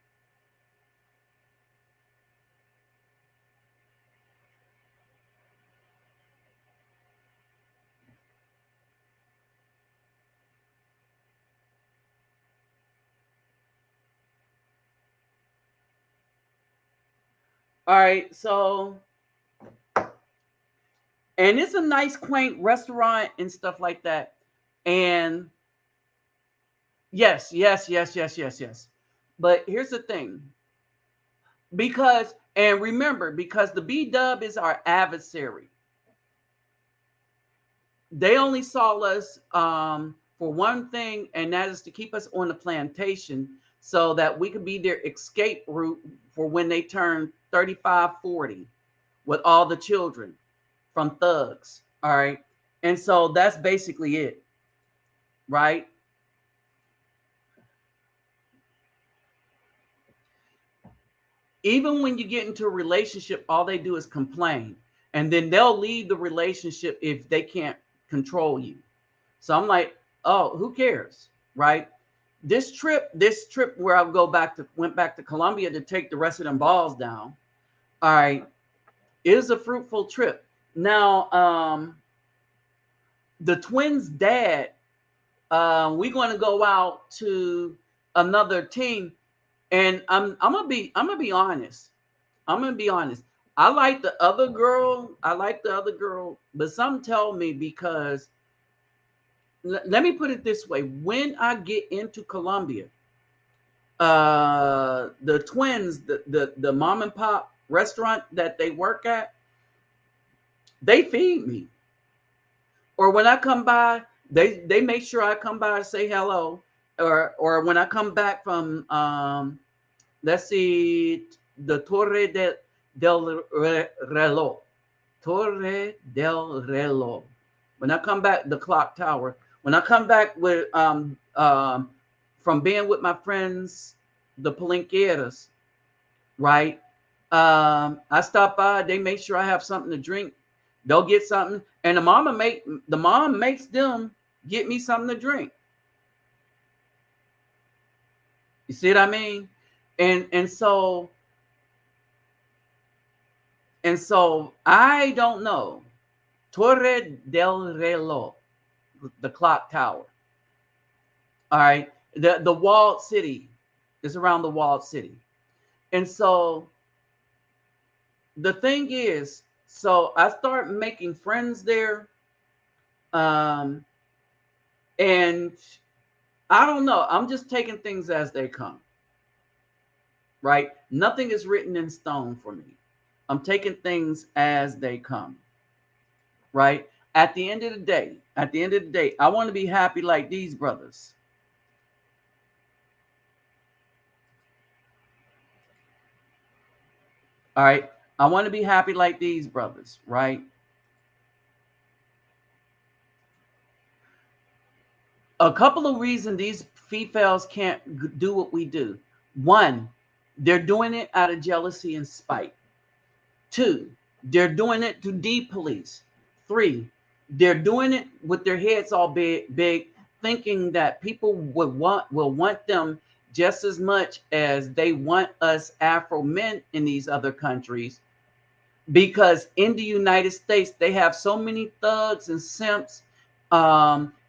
All right, so and it's a nice quaint restaurant and stuff like that. And yes, yes, yes, yes, yes, yes. But here's the thing. Because and remember, because the B dub is our adversary. They only saw us for one thing, and that is to keep us on the plantation so that we could be their escape route for when they turn 35, 40 with all the children from thugs. All right. And so that's basically it. Right. Even when you get into a relationship, all they do is complain. And then they'll leave the relationship if they can't control you. So I'm like, oh, who cares? Right. This trip where I went back to Colombia to take the rest of them balls down. All right. Is a fruitful trip. Now, the twins' dad, we're going to go out to another team, and I'm gonna be honest. I'm gonna be honest. I like the other girl. But some tell me because let me put it this way: when I get into Colombia, the twins, the mom and pop restaurant that they work at, they feed me. Or when I come by, they make sure I come by and say hello. Or when I come back from let's see, the del Reloj. Torre del Reloj. When I come back, the clock tower. When I come back with from being with my friends, the Palenqueras, right? I stop by, they make sure I have something to drink. They'll get something, and the mom makes them get me something to drink. You see what I mean? And so I don't know. Torre del Reloj, the clock tower. All right, the walled city is around the walled city, and so the thing is, so I start making friends there, and I don't know. I'm just taking things as they come. Right? Nothing is written in stone for me. I'm taking things as they come. Right? At the end of the day, I want to be happy like these brothers. All right? I want to be happy like these brothers, right? A couple of reasons these females can't do what we do. One, they're doing it out of jealousy and spite. Two, They're doing it to depolice. 3, they're doing it with their heads all big, thinking that people will want them just as much as they want us Afro men in these other countries. Because in the United States, they have so many thugs and simps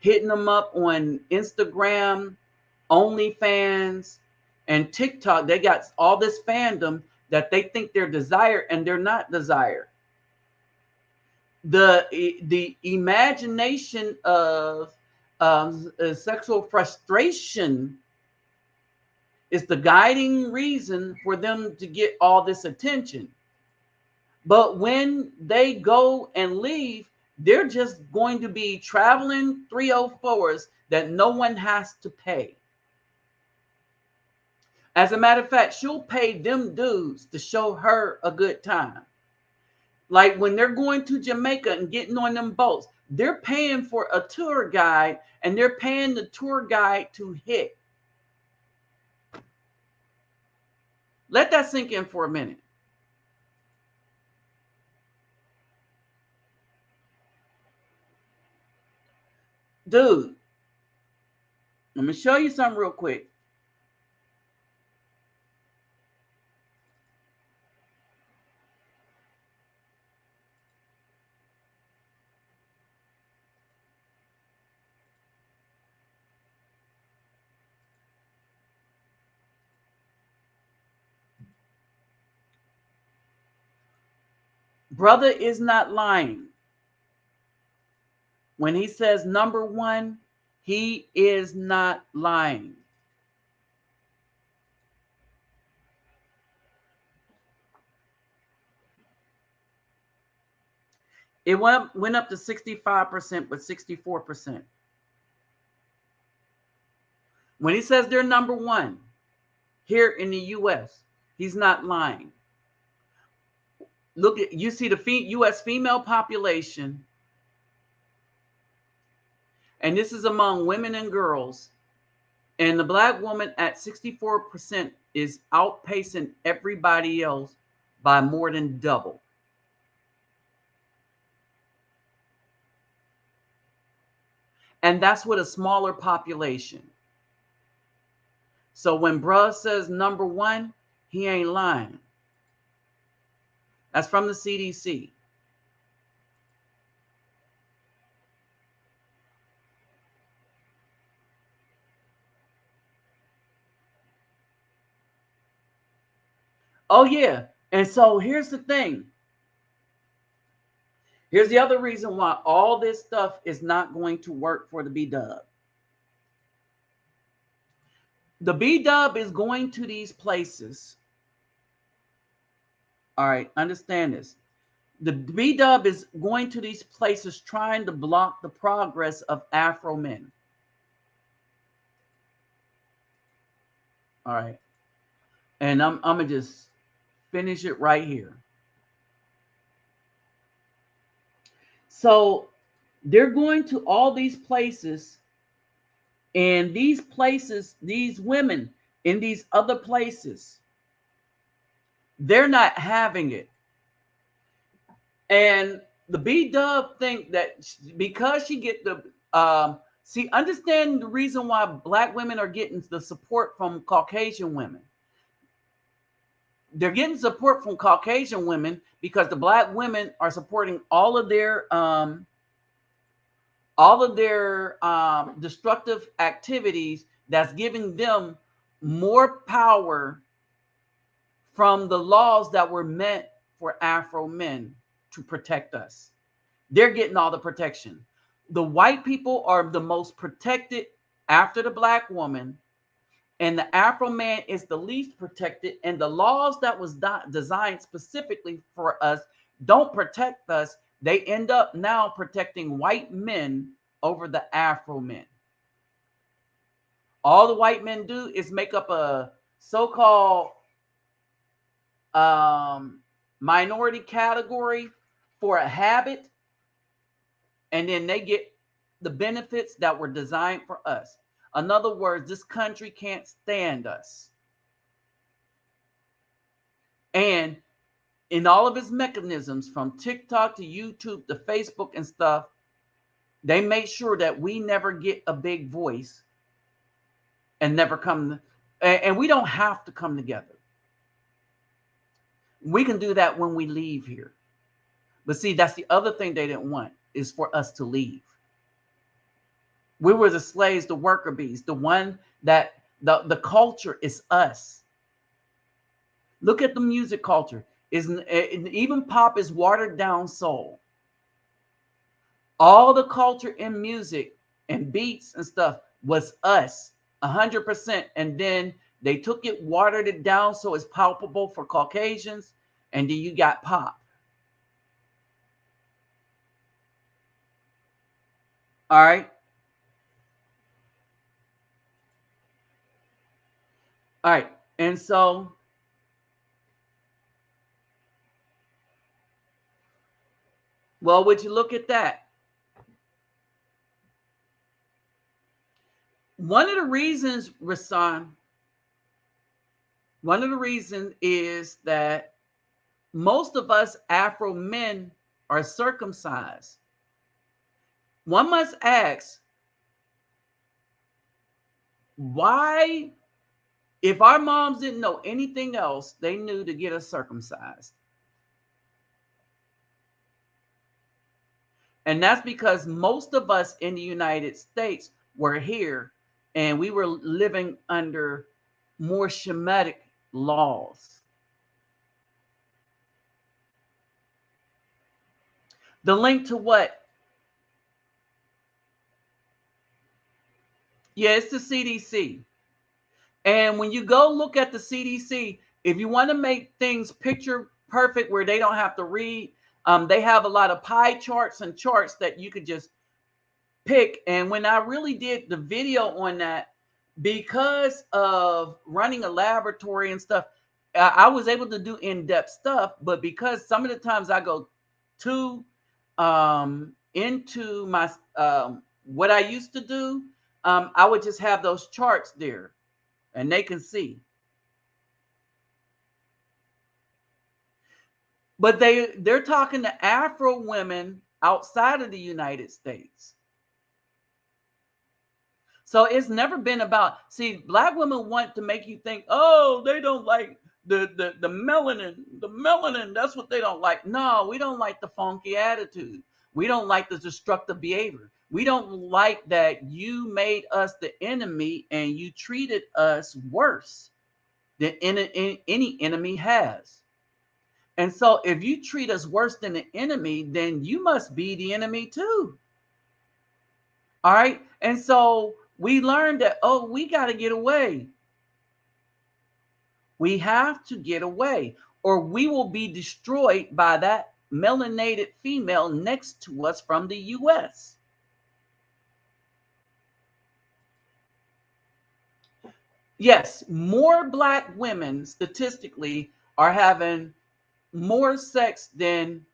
hitting them up on Instagram, OnlyFans, and TikTok. They got all this fandom that they think they're desired, and they're not desired. The imagination of sexual frustration is the guiding reason for them to get all this attention. But when they go and leave, they're just going to be traveling 304s that no one has to pay. As a matter of fact, she'll pay them dudes to show her a good time. Like when they're going to Jamaica and getting on them boats, they're paying for a tour guide, and they're paying the tour guide to hit. Let that sink in for a minute. Dude, let me show you something real quick. Brother is not lying. When he says number one, he is not lying. It went up to 65%, but 64%. When he says they're number one here in the U.S., he's not lying. Look at, you see the U.S. female population, and this is among women and girls, and the black woman at 64% is outpacing everybody else by more than double. And that's with a smaller population. So when bruh says number one, he ain't lying. That's from the CDC. Oh, yeah. And so here's the thing. Here's the other reason why all this stuff is not going to work for the B-Dub. The B-Dub is going to these places. All right, understand this. The B-Dub is going to these places trying to block the progress of Afro men. All right. And I'm going to just finish it right here. So they're going to all these places, and these places, these women in these other places, they're not having it. And the B-Dub think that because she get the understand the reason why black women are getting the support from Caucasian women. They're getting support from Caucasian women because the black women are supporting all of their destructive activities that's giving them more power from the laws that were meant for Afro men to protect us. They're getting all the protection. The white people are the most protected after the black woman, and the Afro man is the least protected, and the laws that was designed specifically for us don't protect us. They end up now protecting white men over the Afro men. All the white men do is make up a so-called minority category for a habit, and then they get the benefits that were designed for us. In other words, this country can't stand us. And in all of its mechanisms, from TikTok to YouTube to Facebook and stuff, they make sure that we never get a big voice and never come. And we don't have to come together. We can do that when we leave here. But see, that's the other thing they didn't want, is for us to leave. We were the slaves, the worker bees, the one that the culture is us. Look at the music culture. Even pop is watered down soul. All the culture in music and beats and stuff was us, 100%. And then they took it, watered it down so it's palpable for Caucasians, and then you got pop. All right. All right. And so well, would you look at that? One of the reasons, Rasan, one of the reasons is that most of us Afro men are circumcised. One must ask, why, if our moms didn't know anything else, they knew to get us circumcised? And that's because most of us in the United States were here and we were living under more Shemitic laws. The link to what? Yeah, it's the CDC. And when you go look at the CDC, if you want to make things picture perfect where they don't have to read, they have a lot of pie charts and charts that you could just pick. And when I really did the video on that, because of running a laboratory and stuff, I was able to do in-depth stuff. But because some of the times I go too into my what I used to do, I would just have those charts there and they can see. But they're talking to Afro women outside of the United States. So it's never been about, see, Black women want to make you think, oh, they don't like the melanin, that's what they don't like. No, we don't like the funky attitude. We don't like the destructive behavior. We don't like that you made us the enemy and you treated us worse than any enemy has. And so if you treat us worse than the enemy, then you must be the enemy too. All right. And so we learned that, oh, we got to get away. We have to get away or we will be destroyed by that melanated female next to us from the US. Yes, more Black women statistically are having more sex than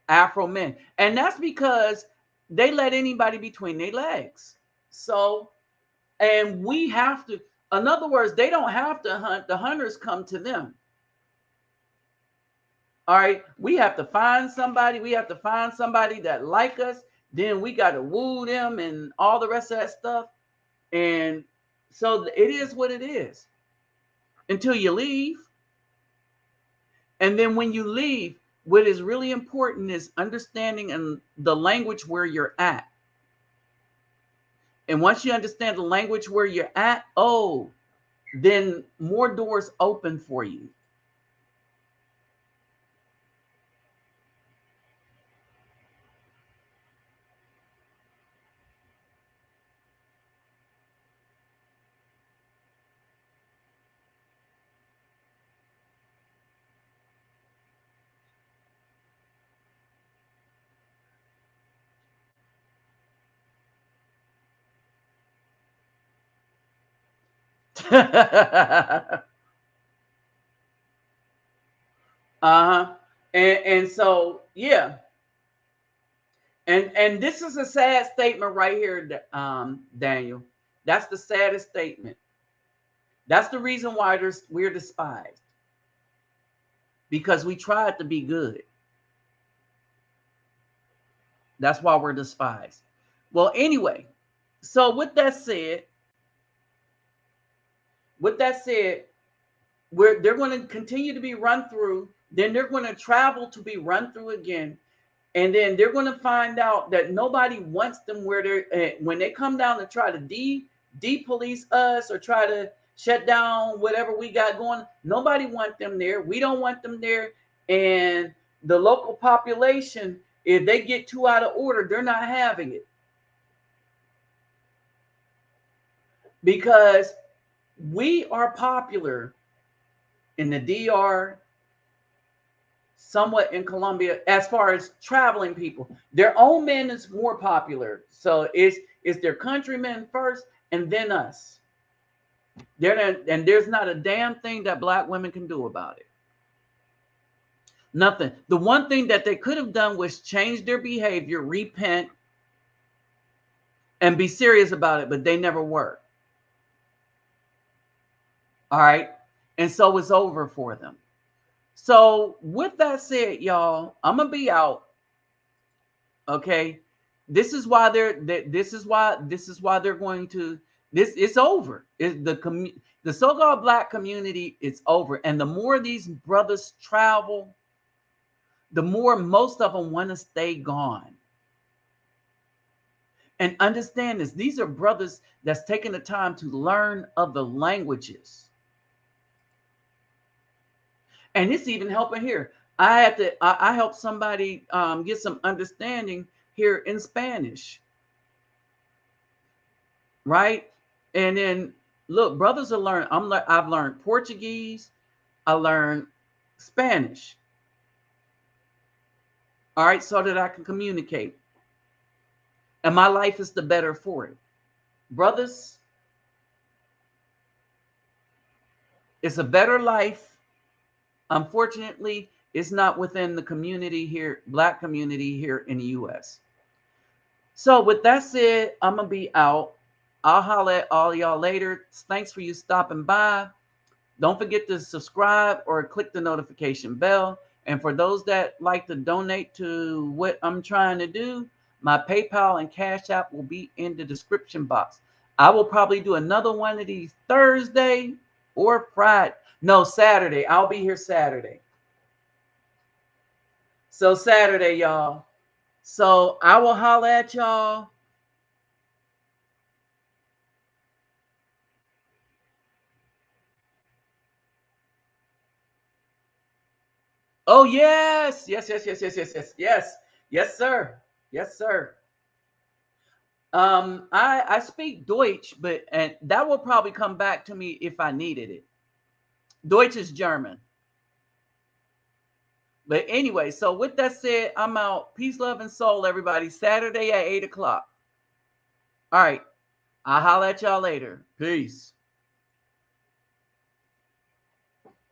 Afro men. And that's because they let anybody between their legs. So, and we have to, in other words, they don't have to hunt, the hunters come to them. All right, we have to find somebody, that like us, then we got to woo them and all the rest of that stuff. And so it is what it is until you leave. And then when you leave, what is really important is understanding and the language where you're at. And once you understand the language where you're at, oh, then more doors open for you. Uh-huh. And so, yeah. And this is a sad statement right here, Daniel. That's the saddest statement. That's the reason why we're despised. because we tried to be good. That's why we're despised. Well, anyway, so with that said, they're going to continue to be run through. Then they're going to travel to be run through again. And then they're going to find out that nobody wants them where they're when they come down to try to de-police us or try to shut down whatever we got going. Nobody wants them there. We don't want them there. And the local population, if they get too out of order, they're not having it. Because we are popular in the DR, somewhat in Colombia, as far as traveling people. Their own men is more popular. So it's their countrymen first and then us. And there's not a damn thing that Black women can do about it. Nothing. The one thing that they could have done was change their behavior, repent, and be serious about it, but they never were. All right. And so it's over for them. So with that said, y'all, I'm gonna be out. Okay. This is why they're going to it's over. The so-called Black community, it's over. And the more these brothers travel, the more most of them want to stay gone. And understand this, these are brothers that's taking the time to learn other languages. And it's even helping here. I helped somebody get some understanding here in Spanish. Right? And then look, brothers are learning. I've learned Portuguese. I learned Spanish. All right, so that I can communicate. And my life is the better for it. Brothers, it's a better life. Unfortunately, it's not within the community here, Black community here in the US. So with that said, I'm going to be out. I'll holler at all y'all later. Thanks for you stopping by. Don't forget to subscribe or click the notification bell. And for those that like to donate to what I'm trying to do, my PayPal and Cash App will be in the description box. I will probably do another one of these Thursday or Friday. No, Saturday. I'll be here Saturday. So Saturday, y'all. So I will holler at y'all. Oh, yes. Yes, sir. Yes, sir. I speak Deutsch, and that will probably come back to me if I needed it. Deutsch is German. But anyway, so with that said, I'm out. Peace, love, and soul, everybody. Saturday at 8 o'clock. All right. I'll holler at y'all later. Peace.